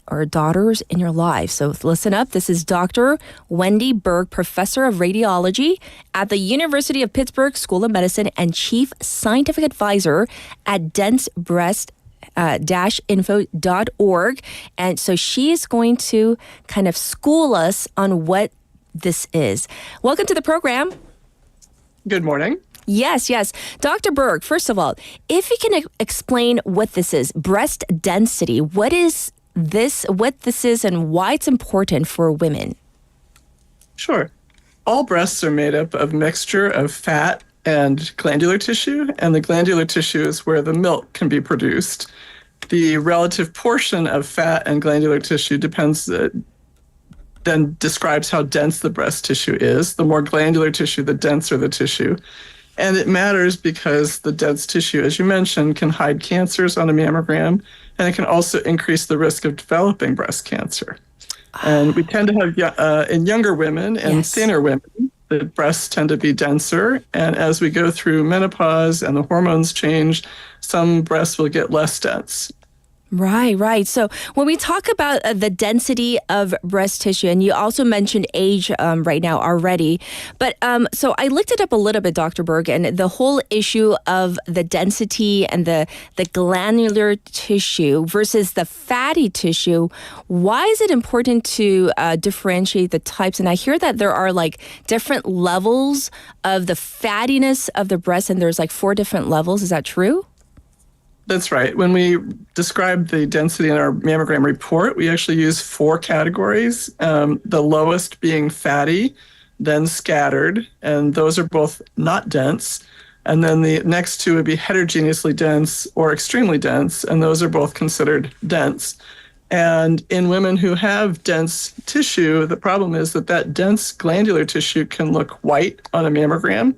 or daughters in your lives. So listen up. This is Dr. Wendy Berg, Professor of Radiology at the University of Pittsburgh School of Medicine and Chief Scientific Advisor at densebreast-info.org. And so she is going to kind of school us on what this is. Welcome to the program. Good morning. Yes. Dr. Berg, first of all, if you can explain what this is, breast density, what is this, and why it's important for women? Sure. All breasts are made up of mixture of fat and glandular tissue, and the glandular tissue is where the milk can be produced. The relative portion of fat and glandular tissue then describes how dense the breast tissue is. The more glandular tissue, the denser the tissue. And it matters because the dense tissue, as you mentioned, can hide cancers on a mammogram, and it can also increase the risk of developing breast cancer. And we tend to have, in younger women and thinner women, the breasts tend to be denser. And as we go through menopause and the hormones change, some breasts will get less dense. Right. So when we talk about the density of breast tissue, and you also mentioned age right now already, but so I looked it up a little bit, Dr. Berg, and the whole issue of the density and the glandular tissue versus the fatty tissue, why is it important to differentiate the types? And I hear that there are like different levels of the fattiness of the breast, and there's like 4 different levels. Is that true? That's right. When we describe the density in our mammogram report, we actually use 4 categories, the lowest being fatty, then scattered, and those are both not dense. And then the next 2 would be heterogeneously dense or extremely dense, and those are both considered dense. And in women who have dense tissue, the problem is that dense glandular tissue can look white on a mammogram.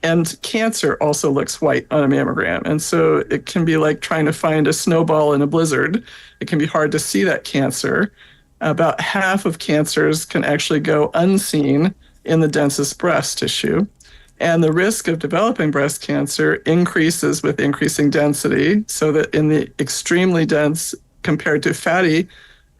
And cancer also looks white on a mammogram. And so it can be like trying to find a snowball in a blizzard. It can be hard to see that cancer. About half of cancers can actually go unseen in the densest breast tissue. And the risk of developing breast cancer increases with increasing density, so that in the extremely dense compared to fatty,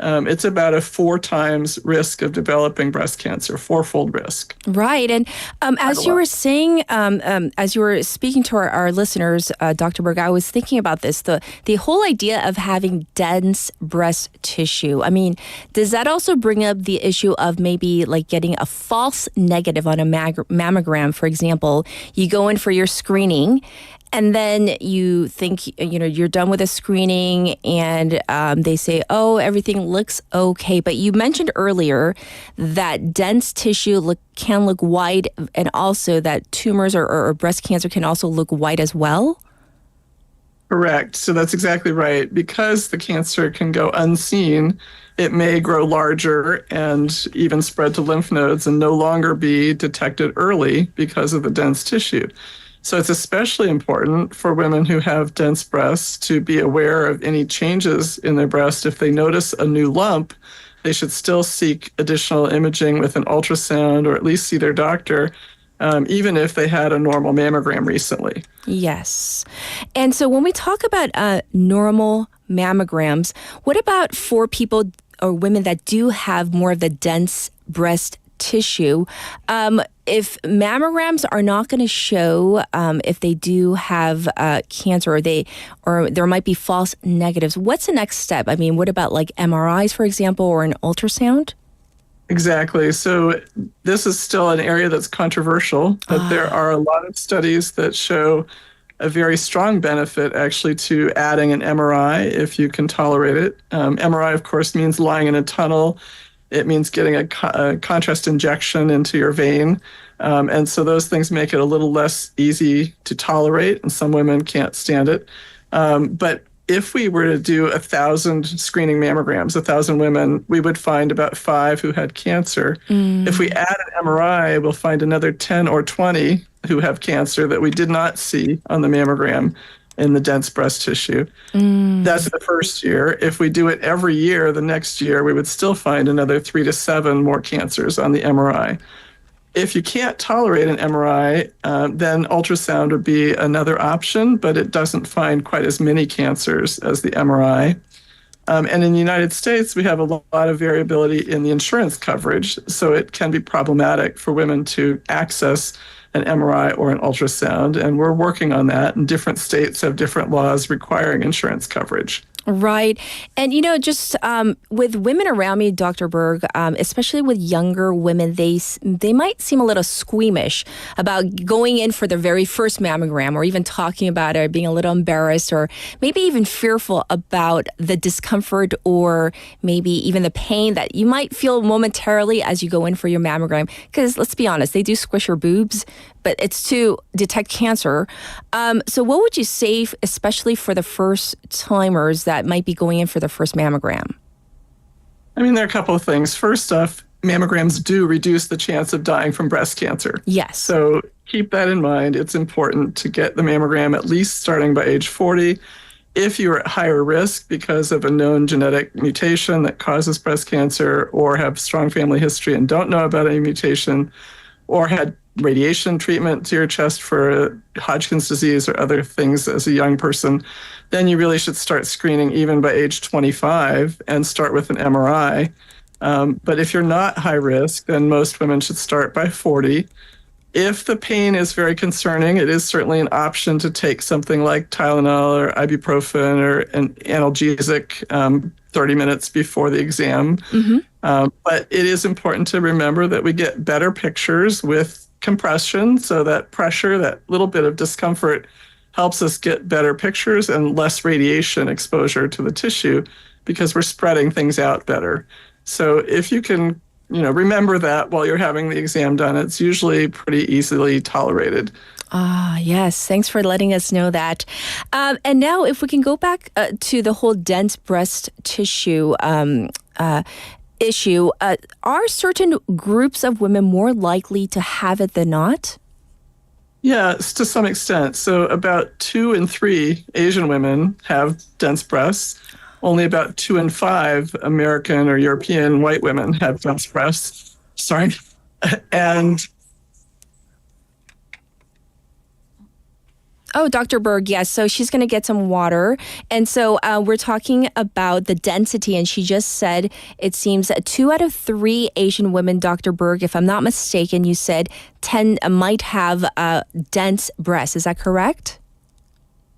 it's about a 4 times risk of developing breast cancer, 4-fold risk. Right. And as you were saying, as you were speaking to our listeners, Dr. Berg, I was thinking about this, the whole idea of having dense breast tissue. I mean, does that also bring up the issue of maybe like getting a false negative on a mammogram, for example? You go in for your screening, and then you think, you're done with the screening, and they say, oh, everything looks okay. But you mentioned earlier that dense tissue can look white, and also that tumors or breast cancer can also look white as well? Correct. So that's exactly right. Because the cancer can go unseen, it may grow larger and even spread to lymph nodes and no longer be detected early because of the dense tissue. So it's especially important for women who have dense breasts to be aware of any changes in their breast. If they notice a new lump, they should still seek additional imaging with an ultrasound, or at least see their doctor, even if they had a normal mammogram recently. Yes. And so when we talk about normal mammograms, what about for people or women that do have more of the dense breast tissue? If mammograms are not going to show if they do have cancer, or there might be false negatives, what's the next step? I mean, what about like MRIs, for example, or an ultrasound? Exactly. So this is still an area that's controversial, but there are a lot of studies that show a very strong benefit actually to adding an MRI if you can tolerate it. MRI, of course, means lying in a tunnel. It means getting a contrast injection into your vein. And so those things make it a little less easy to tolerate, and some women can't stand it. But if we were to do 1,000 screening mammograms, 1,000 women, we would find about 5 who had cancer. If we add an MRI, we'll find another 10 or 20 who have cancer that we did not see on the mammogram in the dense breast tissue. That's the first year. If we do it every year, the next year, we would still find another 3 to 7 more cancers on the MRI. If you can't tolerate an MRI, then ultrasound would be another option, but it doesn't find quite as many cancers as the MRI. And in the United States, we have a lot of variability in the insurance coverage, so it can be problematic for women to access an MRI or an ultrasound, and we're working on that, and different states have different laws requiring insurance coverage. Right. And, just with women around me, Dr. Berg, especially with younger women, they might seem a little squeamish about going in for their very first mammogram, or even talking about it, being a little embarrassed, or maybe even fearful about the discomfort or maybe even the pain that you might feel momentarily as you go in for your mammogram. Because let's be honest, they do squish your boobs, but it's to detect cancer. So what would you say, especially for the first timers that might be going in for the first mammogram? I mean, there are a couple of things. First off, mammograms do reduce the chance of dying from breast cancer. Yes. So keep that in mind. It's important to get the mammogram at least starting by age 40. If you're at higher risk because of a known genetic mutation that causes breast cancer, or have strong family history and don't know about any mutation, or had radiation treatment to your chest for Hodgkin's disease or other things as a young person, then you really should start screening even by age 25 and start with an MRI. But if you're not high risk, then most women should start by 40. If the pain is very concerning, it is certainly an option to take something like Tylenol or ibuprofen or an analgesic 30 minutes before the exam. But it is important to remember that we get better pictures with compression, so that pressure, that little bit of discomfort, helps us get better pictures and less radiation exposure to the tissue because we're spreading things out better. So if you can, remember that while you're having the exam done, it's usually pretty easily tolerated. Ah, yes. Thanks for letting us know that. And now if we can go back to the whole dense breast tissue issue, are certain groups of women more likely to have it than not? Yes, to some extent. So about 2 in 3 Asian women have dense breasts. Only about 2 in 5 American or European white women have dense breasts. Sorry. And oh, Dr. Berg, yes. So she's going to get some water. And so we're talking about the density. And she just said it seems that 2 out of 3 Asian women, Dr. Berg, if I'm not mistaken, you said might have dense breasts. Is that correct?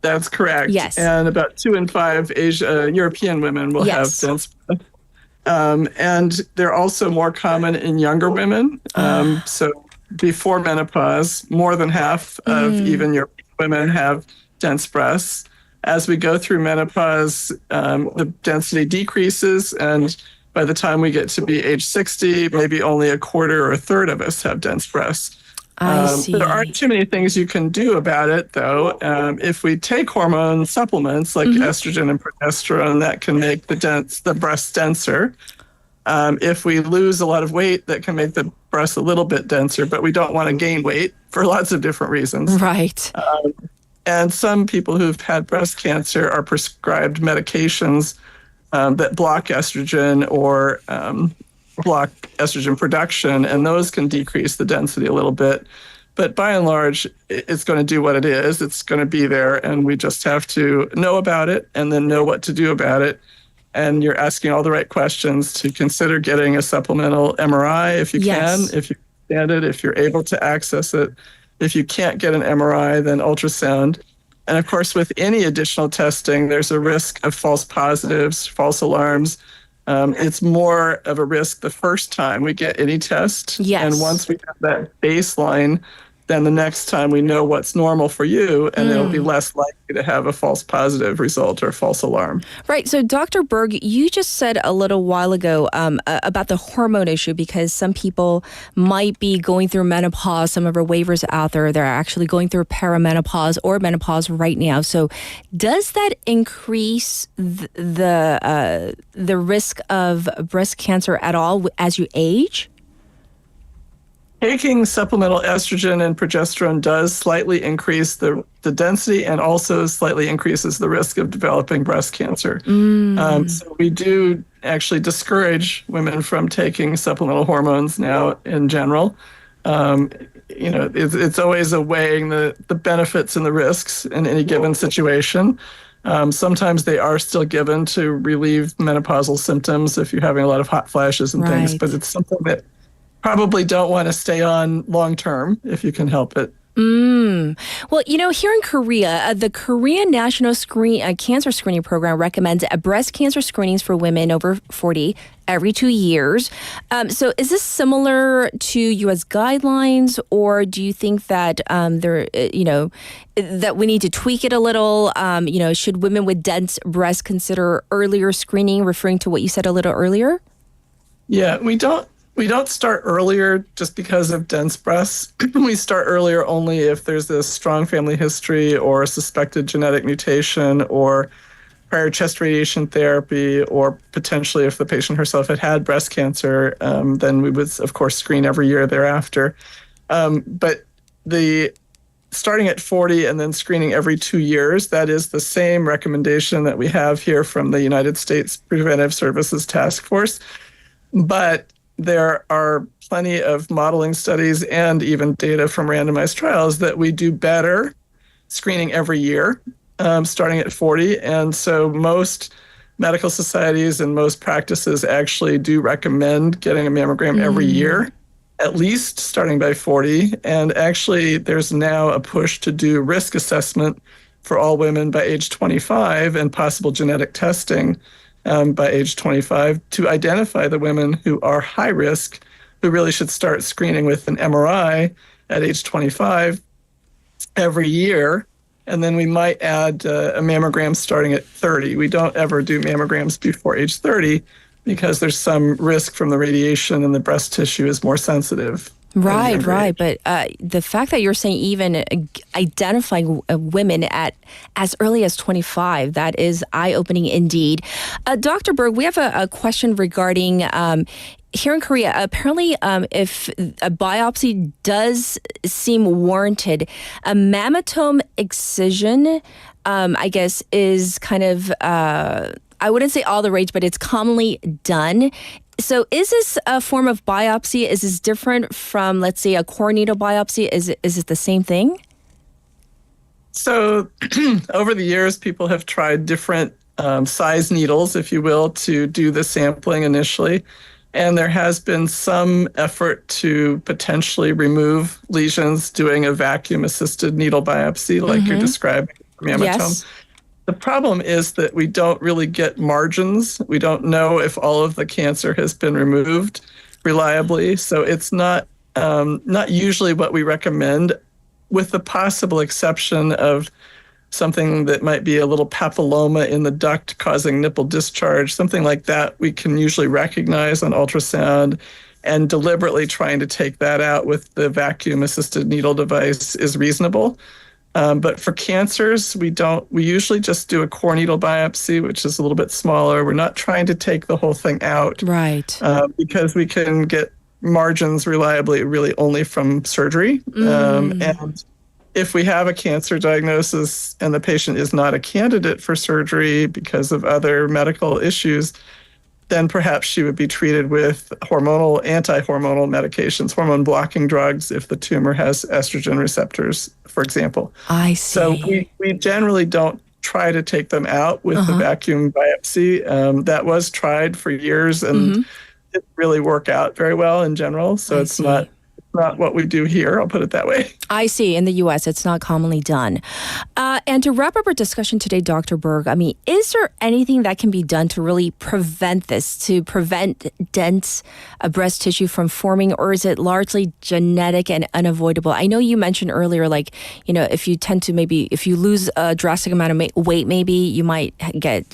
That's correct. Yes. And about 2 in 5 European women will have dense breasts. And they're also more common in younger women. So before menopause, more than half of even European women have dense breasts. As we go through menopause, the density decreases, and by the time we get to be age 60, maybe only a quarter or a third of us have dense breasts. I see. There aren't too many things you can do about it, though. If we take hormone supplements like estrogen and progesterone, that can make the breast denser. If we lose a lot of weight, that can make the breast a little bit denser, but we don't want to gain weight for lots of different reasons. Right. And some people who've had breast cancer are prescribed medications that block estrogen or block estrogen production, and those can decrease the density a little bit. But by and large, it's going to do what it is. It's going to be there, and we just have to know about it and then know what to do about it. And you're asking all the right questions to consider getting a supplemental MRI if you can, if you understand it, if you're able to access it. If you can't get an MRI, then ultrasound. And of course, with any additional testing, there's a risk of false positives, false alarms. It's more of a risk the first time we get any test. Yes. And once we have that baseline, then the next time we know what's normal for you, and it'll be less likely to have a false positive result or false alarm. Right. So, Dr. Berg, you just said a little while ago about the hormone issue, because some people might be going through menopause. Some of our waivers out there, they're actually going through perimenopause or menopause right now. So does that increase the risk of breast cancer at all as you age? Taking supplemental estrogen and progesterone does slightly increase the density and also slightly increases the risk of developing breast cancer. So we do actually discourage women from taking supplemental hormones now in general. It's always a weighing the benefits and the risks in any given situation. Sometimes they are still given to relieve menopausal symptoms if you're having a lot of hot flashes and things, but it's something that probably don't want to stay on long term if you can help it. Well, here in Korea, the Korean National Cancer Screening Program recommends breast cancer screenings for women over 40 every 2 years. So is this similar to U.S. guidelines, or do you think that that we need to tweak it a little? Should women with dense breasts consider earlier screening, referring to what you said a little earlier? Yeah, we don't start earlier just because of dense breasts. We start earlier only if there's a strong family history or a suspected genetic mutation or prior chest radiation therapy, or potentially if the patient herself had breast cancer, then we would, of course, screen every year thereafter. But starting at 40 and then screening every 2 years, that is the same recommendation that we have here from the United States Preventive Services Task Force. But there are plenty of modeling studies and even data from randomized trials that we do better screening every year, starting at 40. And so most medical societies and most practices actually do recommend getting a mammogram every year, at least starting by 40. And actually, there's now a push to do risk assessment for all women by age 25 and possible genetic testing by age 25 to identify the women who are high risk, who really should start screening with an MRI at age 25 every year. And then we might add a mammogram starting at 30. We don't ever do mammograms before age 30 because there's some risk from the radiation and the breast tissue is more sensitive. Right. But the fact that you're saying even identifying women at as early as 25, that is eye-opening indeed. Dr. Berg, we have a question regarding here in Korea. Apparently, if a biopsy does seem warranted, a mammotome excision, I guess, is kind of, I wouldn't say all the rage, but it's commonly done. So is this a form of biopsy? Is this different from, let's say, a core needle biopsy? Is it the same thing? So over the years, people have tried different size needles, if you will, to do the sampling initially. And there has been some effort to potentially remove lesions doing a vacuum-assisted needle biopsy like you're describing, mammatome. Yes. The problem is that we don't really get margins. We don't know if all of the cancer has been removed reliably. So it's not usually what we recommend, with the possible exception of something that might be a little papilloma in the duct causing nipple discharge, something like that we can usually recognize on ultrasound, and deliberately trying to take that out with the vacuum-assisted needle device is reasonable. But for cancers, we usually just do a core needle biopsy, which is a little bit smaller. We're not trying to take the whole thing out. Right. Because we can get margins reliably really only from surgery. And if we have a cancer diagnosis and the patient is not a candidate for surgery because of other medical issues, then perhaps she would be treated with anti-hormonal medications, hormone-blocking drugs, if the tumor has estrogen receptors, for example. I see. So we generally don't try to take them out with the vacuum biopsy. That was tried for years and didn't really work out very well in general. So it's not what we do here, I'll put it that way. I see. In the U.S., it's not commonly done. And to wrap up our discussion today, Dr. Berg, I mean, is there anything that can be done to really prevent this, to prevent dense breast tissue from forming, or is it largely genetic and unavoidable? I know you mentioned earlier, like, if you lose a drastic amount of weight, maybe you might get,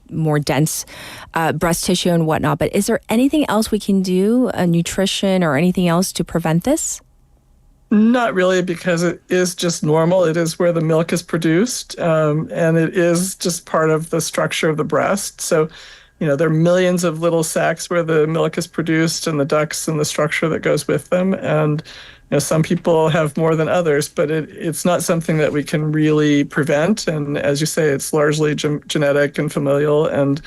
more dense breast tissue and whatnot. But is there anything else we can do, nutrition or anything else to prevent this? Not really, because it is just normal. It is where the milk is produced, and it is just part of the structure of the breast. So, there are millions of little sacs where the milk is produced and the ducts and the structure that goes with them. And some people have more than others, but it's not something that we can really prevent. And as you say, it's largely genetic and familial, and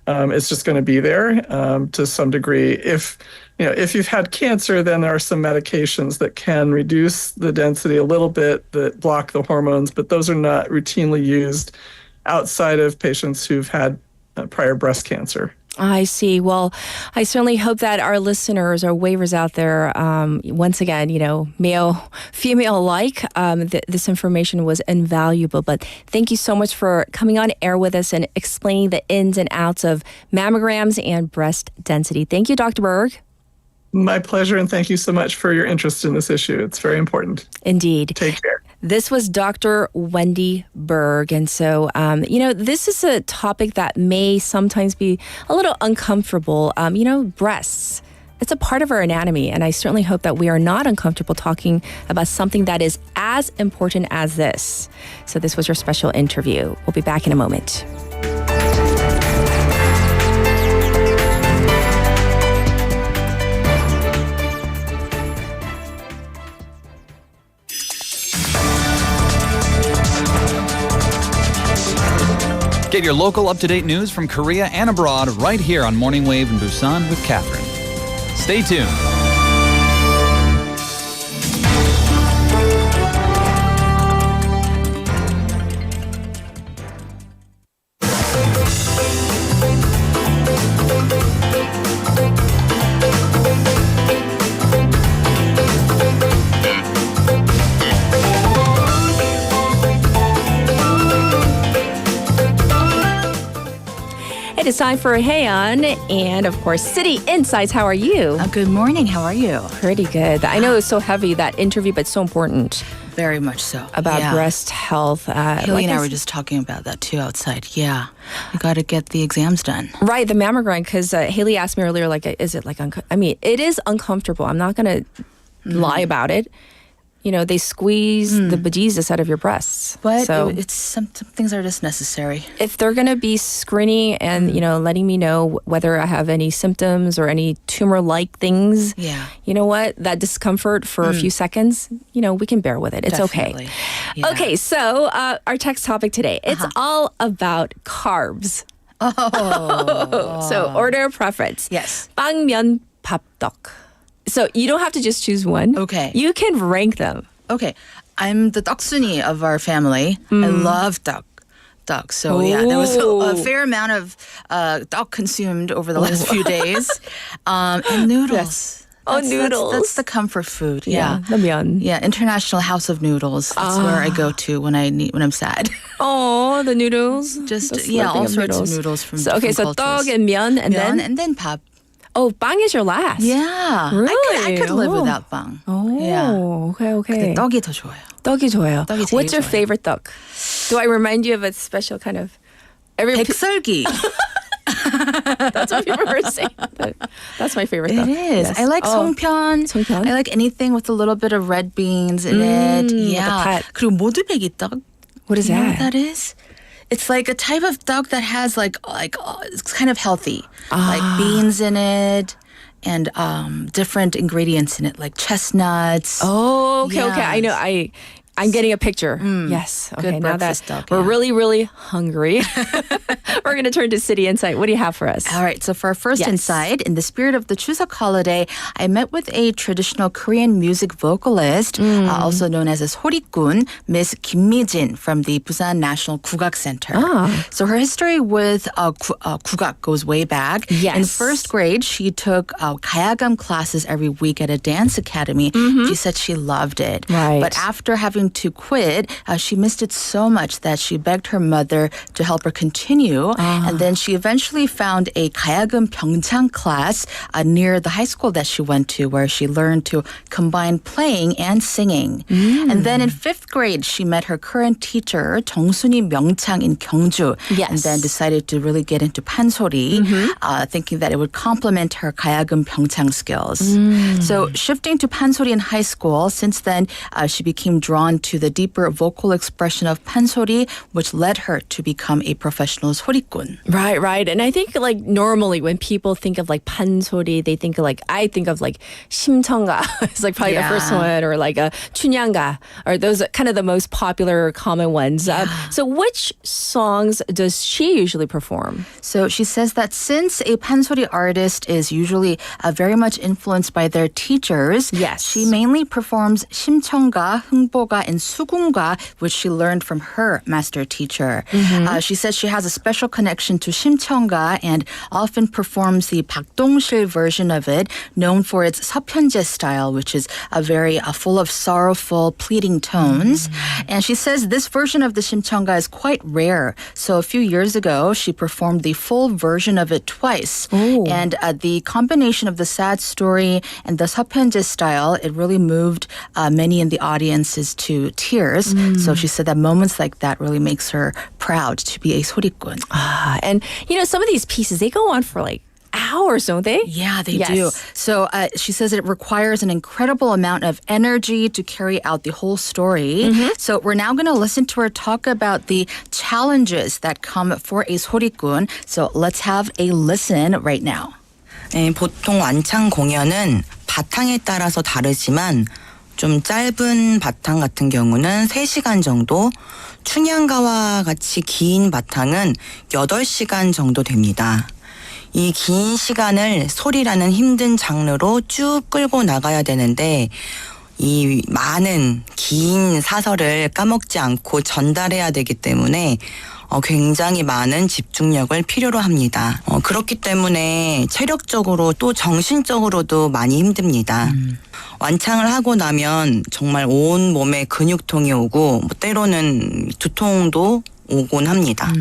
it's just going to be there to some degree. If you've had cancer, then there are some medications that can reduce the density a little bit that block the hormones, but those are not routinely used outside of patients who've had prior breast cancer. I see. Well, I certainly hope that our listeners, our waivers out there, once again, male, female alike, this information was invaluable. But thank you so much for coming on air with us and explaining the ins and outs of mammograms and breast density. Thank you, Dr. Berg. My pleasure, and thank you so much for your interest in this issue. It's very important. Indeed. Take care. This was Dr. Wendy Berg. And so, this is a topic that may sometimes be a little uncomfortable. Breasts. It's a part of our anatomy, and I certainly hope that we are not uncomfortable talking about something that is as important as this. So this was your special interview. We'll be back in a moment. Get your local up-to-date news from Korea and abroad right here on Morning Wave in Busan with Catherine. Stay tuned. It is time for Heian and, of course, City Insights. How are you? Good morning. How are you? Pretty good. I know it's so heavy, that interview, but so important. Very much so. About breast health. Haley and I were just talking about that too outside. Yeah. You got to get the exams done. Right, the mammogram, because Haley asked me earlier, like, is it like, it is uncomfortable. I'm not going to lie about it. You know, they squeeze the bejesus out of your breasts. But it's some things are just necessary. If they're going to be screening and, letting me know whether I have any symptoms or any tumor-like things, you know what? That discomfort for a few seconds, we can bear with it. It's Definitely. okay. Yeah. Okay, so our text topic today, it's all about carbs. Oh. So order of preference. Yes. 빵, 면, 밥, 떡. So you don't have to just choose one. Okay. You can rank them. Okay. I'm the 떡순이 of our family. I love 떡. So there was a fair amount of 떡 consumed over the last few days. And noodles. Yes. Noodles. That's the comfort food. Yeah. The 면. Yeah, International House of Noodles. That's where I go to when I'm sad. Oh, the noodles. Just all sorts of noodles from different so cultures. 떡 and 면 and then 밥. Oh, 빵 is your last. Yeah. Really? I could live without 빵. Oh, yeah. okay. 근데 떡이 더 좋아요. 떡이 좋아요. 떡이 제일 What's your 좋아요. favorite 떡? Do I remind you of a special kind of... 백설기. That's what people were saying. That's my favorite 떡. It is. Yes. I like 송편. I like anything with a little bit of red beans in it. Yeah. 그리고 모두배기 떡. What is You know that? what that is? It's like a type of duck that has it's kind of healthy, like beans in it and different ingredients in it, like chestnuts. Oh, okay. Yes. I know. I'm getting a picture. Yes. Okay, Good now that breakfast duck, we're yeah. really, really hungry, we're going to turn to City Insight. What do you have for us? All right. So for our first insight, in the spirit of the Chuseok holiday, I met with a traditional Korean music vocalist, also known as a 소리꾼, Miss Kim Mi-jin from the Busan National Kugak Center. So her history with Kugak goes way back. Yes. In first grade, she took 가야금 classes every week at a dance academy. She said she loved it. Right. But after having to quit, she missed it so much that she begged her mother to help her continue. And then she eventually found a 가야금 병창 class near the high school that she went to, where she learned to combine playing and singing. And then in fifth grade, she met her current teacher, 정순이 명창 in Gyeongju. Yes. And then decided to really get into pansori, thinking that it would complement her 가야금 병창 skills. So shifting to pansori in high school, since then she became drawn to the deeper vocal expression of pansori, which led her to become a professional 소리꾼. Right. And I think normally when people think of pansori, they think of I think of 심청가. It's probably the first one, or a 춘향가, or those are kind of the most popular common ones. So which songs does she usually perform? So she says that since a pansori artist is usually very much influenced by their teachers, she mainly performs 심청가, 흥보가, and 수궁가, which she learned from her master teacher. She says she has a special connection to 심청가 and often performs the 박동실 version of it, known for its 서편제 style, which is a very full of sorrowful, pleading tones. And she says this version of the 심청가 is quite rare. So a few years ago, she performed the full version of it twice. And the combination of the sad story and the 서편제 style, it really moved many in the audiences to tears. So she said that moments like that really makes her proud to be a 소리꾼. And some of these pieces, they go on for hours, don't they? Yeah, they do. So she says it requires an incredible amount of energy to carry out the whole story. So we're now going to listen to her talk about the challenges that come for a 소리꾼. So let's have a listen right now. 보통 완창 공연은 바탕에 따라서 다르지만 좀 짧은 바탕 같은 경우는 3시간 정도, 춘향가와 같이 긴 바탕은 8시간 정도 됩니다. 이 긴 시간을 소리라는 힘든 장르로 쭉 끌고 나가야 되는데 이 많은 긴 사설을 까먹지 않고 전달해야 되기 때문에 굉장히 많은 집중력을 필요로 합니다. 그렇기 때문에 체력적으로 또 정신적으로도 많이 힘듭니다. 완창을 하고 나면 정말 온 몸에 근육통이 오고 때로는 두통도 오곤 합니다.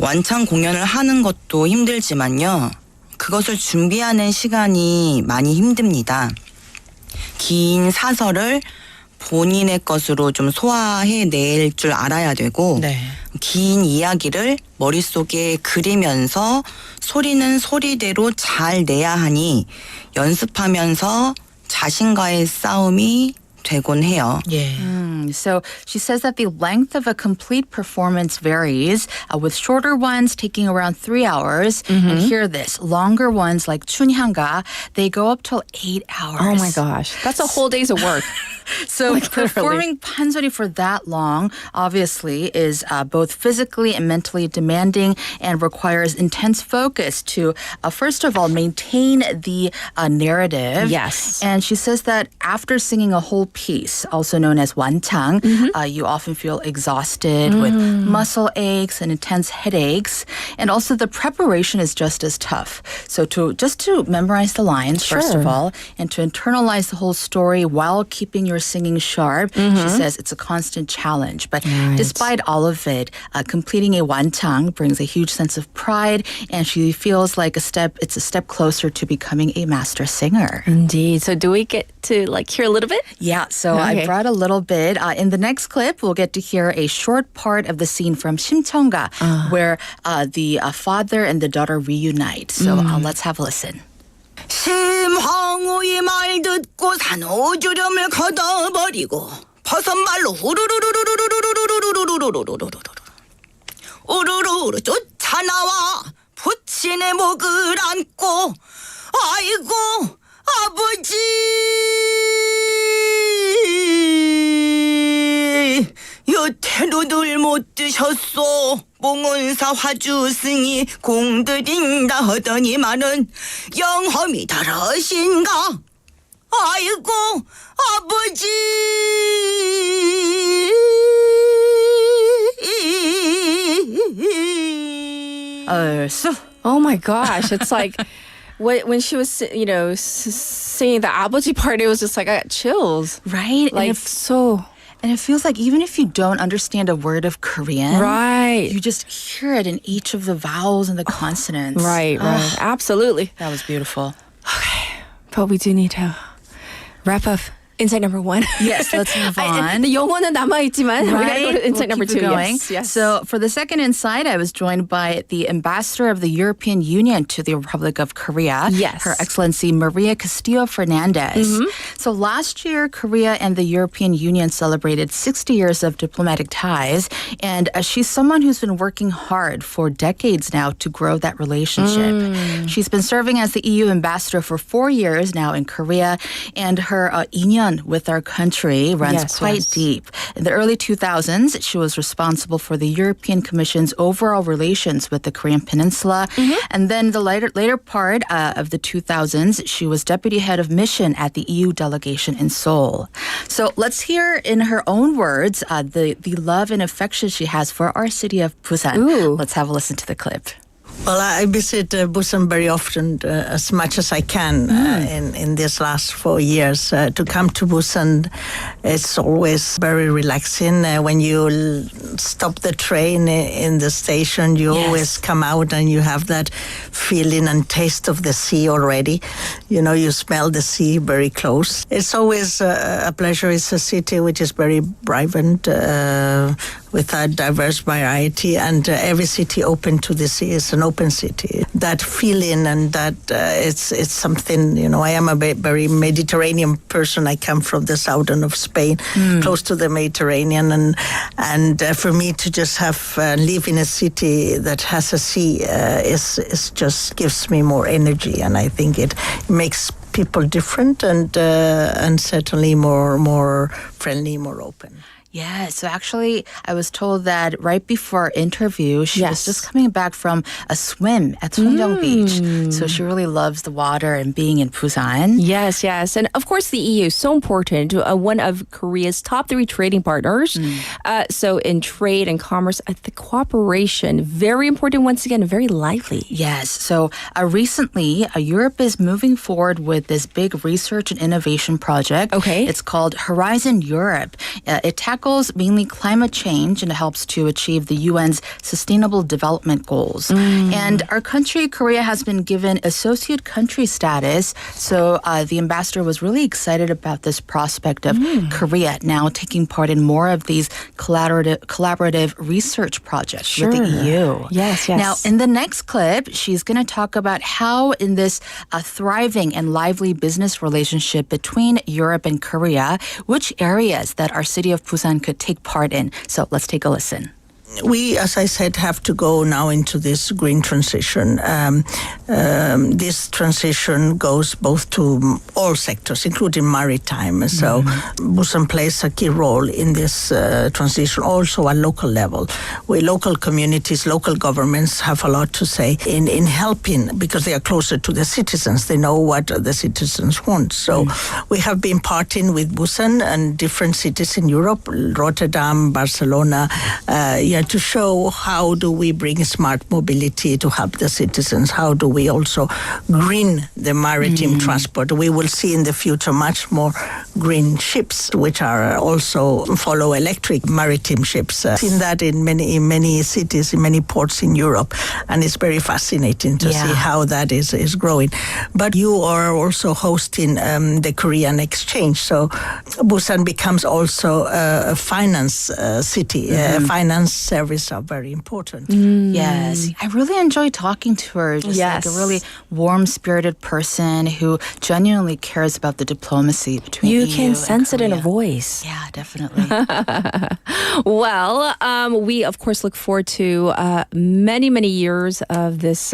완창 공연을 하는 것도 힘들지만요. 그것을 준비하는 시간이 많이 힘듭니다. 긴 사설을 본인의 것으로 좀 소화해낼 줄 알아야 되고 긴 이야기를 머릿속에 그리면서 소리는 소리대로 잘 내야 하니 연습하면서 자신과의 싸움이 되곤 해요. So she says that the length of a complete performance varies, with shorter ones taking around 3 hours. And hear this, longer ones like 춘향가, they go up till 8 hours. Oh my gosh, that's a whole day's of work. So performing 판소리 for that long obviously is both physically and mentally demanding and requires intense focus to first of all maintain the narrative. Yes. And she says that after singing a whole piece, also known as 완창, you often feel exhausted with muscle aches and intense headaches. And also the preparation is just as tough. So to memorize the lines first of all, and to internalize the whole story while keeping your singing sharp, she says it's a constant challenge. But despite all of it, completing a 완창 brings a huge sense of pride, and she feels like it's a step closer to becoming a master singer. Indeed. So do we get to hear a little bit? Yeah, so I brought a little bit. In the next clip, we'll get to hear a short part of the scene from 심청가, where the father and the daughter reunite. So let's have a listen. 심황후의 말 듣고 산호주름을 걷어버리고 버선발로 우르르르 쫓아나와 부친의 목을 안고 아이고 아버지 여태로들 못 드셨소. 몽원사 화주승이 공들인다 하더니만은 영험이 다르신가. 아이고 아버지. Oh my gosh, it's like when she was, singing the 아버지 part, it was just like I got chills. Right? And it feels like even if you don't understand a word of Korean, you just hear it in each of the vowels and the consonants. Right. Absolutely. That was beautiful. Okay, but we do need to wrap up insight number 1. Yes, let's move on. The 영어는 남아있지만 we gotta go to insight number 2. Yes. So for the second insight, I was joined by the ambassador of the European Union to the Republic of Korea, Her Excellency Maria Castillo Fernandez. So last year, Korea and the European Union celebrated 60 years of diplomatic ties, and she's someone who's been working hard for decades now to grow that relationship. She's been serving as the EU ambassador for 4 years now in Korea, and her 인연 with our country runs quite deep. In the early 2000s, she was responsible for the European Commission's overall relations with the Korean Peninsula. And then the later part of the 2000s, she was deputy head of mission at the EU delegation in Seoul. So let's hear in her own words the love and affection she has for our city of Busan. Let's have a listen to the clip. Well, I visit Busan very often, as much as I can in these last 4 years. To come to Busan, it's always very relaxing. When you stop the train in the station, you always come out and you have that feeling and taste of the sea already. You smell the sea very close. It's always a pleasure. It's a city which is very vibrant, with a diverse variety, and every city open to the sea is an open city. That feeling and that it's something, I am a very Mediterranean person. I come from the southern of Spain, close to the Mediterranean, and for me to just have live in a city that has a sea is just gives me more energy, and I think it makes people different and certainly more friendly, more open. Yeah, so actually, I was told that right before our interview, she was just coming back from a swim at Songjeong Beach. So she really loves the water and being in Busan. Yes, yes. And of course, the EU is so important. One of Korea's top 3 trading partners. So in trade and commerce, the cooperation, very important once again, very lively. Yes. So recently, Europe is moving forward with this big research and innovation project. Okay. It's called Horizon Europe. It tackles mainly climate change and helps to achieve the UN's Sustainable Development Goals. And our country, Korea, has been given associate country status. So the ambassador was really excited about this prospect of Korea now taking part in more of these collaborative research projects with the EU. Yes, yes. Now, in the next clip, she's going to talk about how in this thriving and lively business relationship between Europe and Korea, which areas that our city of Busan could take part in. So let's take a listen. We, as I said, have to go now into this green transition. This transition goes both to all sectors, including maritime. So Busan plays a key role in this transition, also at local level. We local communities, local governments have a lot to say in helping, because they are closer to the citizens. They know what the citizens want. So we have been partnering with Busan and different cities in Europe, Rotterdam, Barcelona, to show how do we bring smart mobility to help the citizens, how do we also green the maritime transport. We will see in the future much more green ships, which are also follow electric maritime ships. Seen that in many cities, in many ports in Europe, and it's very fascinating to see how that is growing. But you are also hosting the Korean exchange, so Busan becomes also a finance city, finance service are very important. Yes. I really enjoy talking to her. Just like a really warm-spirited person who genuinely cares about the diplomacy between EU You can sense it in a voice. Yeah, definitely. Well, we, of course, look forward to many, many years of this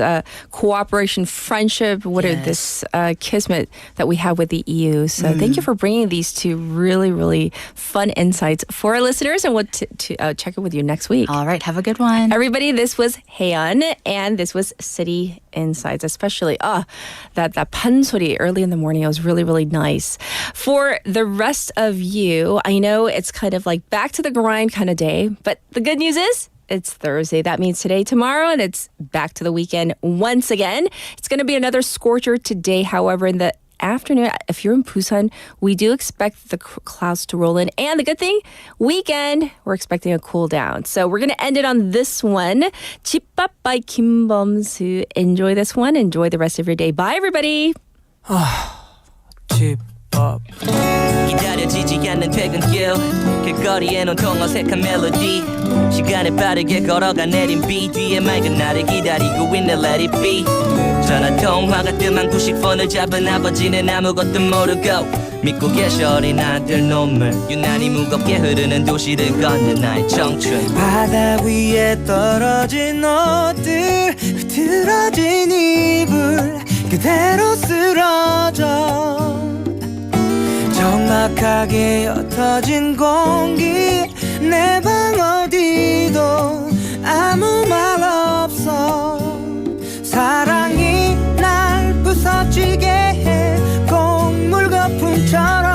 cooperation, friendship, this kismet that we have with the EU. So thank you for bringing these two really, really fun insights for our listeners, and we'll check in with you next week. All right, have a good one. Everybody, this was Haeyeon, and this was City Insights, especially that pansori early in the morning. It was really, really nice. For the rest of you, I know it's kind of like back to the grind kind of day, but the good news is it's Thursday. That means today, tomorrow, and it's back to the weekend once again. It's going to be another scorcher today. However, in the afternoon, if you're in Busan, we do expect the clouds to roll in. And the good thing, weekend, we're expecting a cool down. So we're going to end it on this one. 집밥 by Kim Bum-soo. Enjoy this one. Enjoy the rest of your day. Bye, everybody. 집밥 기다려지지 않는 퇴근길 길거리엔 온통 어색한 멜로디 시간을 빠르게 걸어가 내린 비 뒤에 맑은 나를 기다리고 있는 Let It Be 전화통화가 뜸한 90폰을 잡은 아버지는 아무것도 모르고 믿고 계셔 어린 아들 눈물 유난히 무겁게 흐르는 도시를 걷는 나의 청춘 바다 위에 떨어진 옷들 흐트러진 이불 그대로 쓰러져 적막하게 옅어진 공기 내 방 어디도 아무 말 없어 사랑이 날 부서지게 해 곡물 거품처럼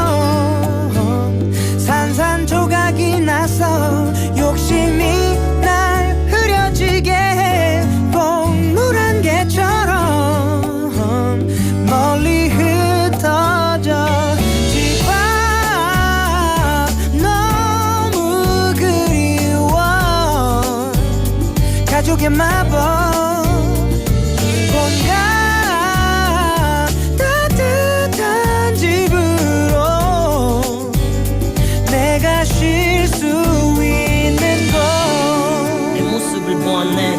산산조각이 나서 욕심이 날 흐려지게 해 곡물 한 개처럼 멀리 흩어져 가족의 마법 뭔가 따뜻한 집으로 내가 쉴 수 있는 곳 내 모습을 보았네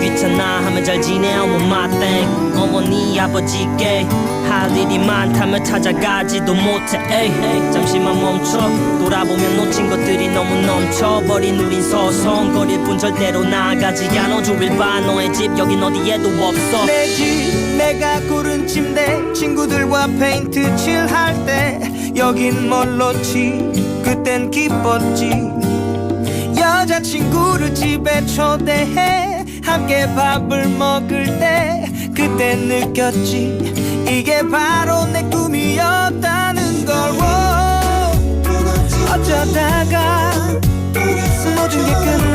귀찮아 하면 잘 지내 어머 my thing 어머니 아버지께 할 일이 많다면 찾아가지도 못해 에이, 잠시만 멈춰 돌아보면 놓친 것들이 너무 넘쳐버린 우린 서성거릴 뿐 절대로 나아가지 않아 주길 봐 너의 집 여긴 어디에도 없어 내 집 내가 고른 침대 친구들과 페인트 칠할 때 여긴 멀었지 그땐 기뻤지 여자친구를 집에 초대해 함께 밥을 먹을 때 그때 느꼈지 이게 바로 내 꿈이었다는 걸 어쩌다가 모든 게 끝나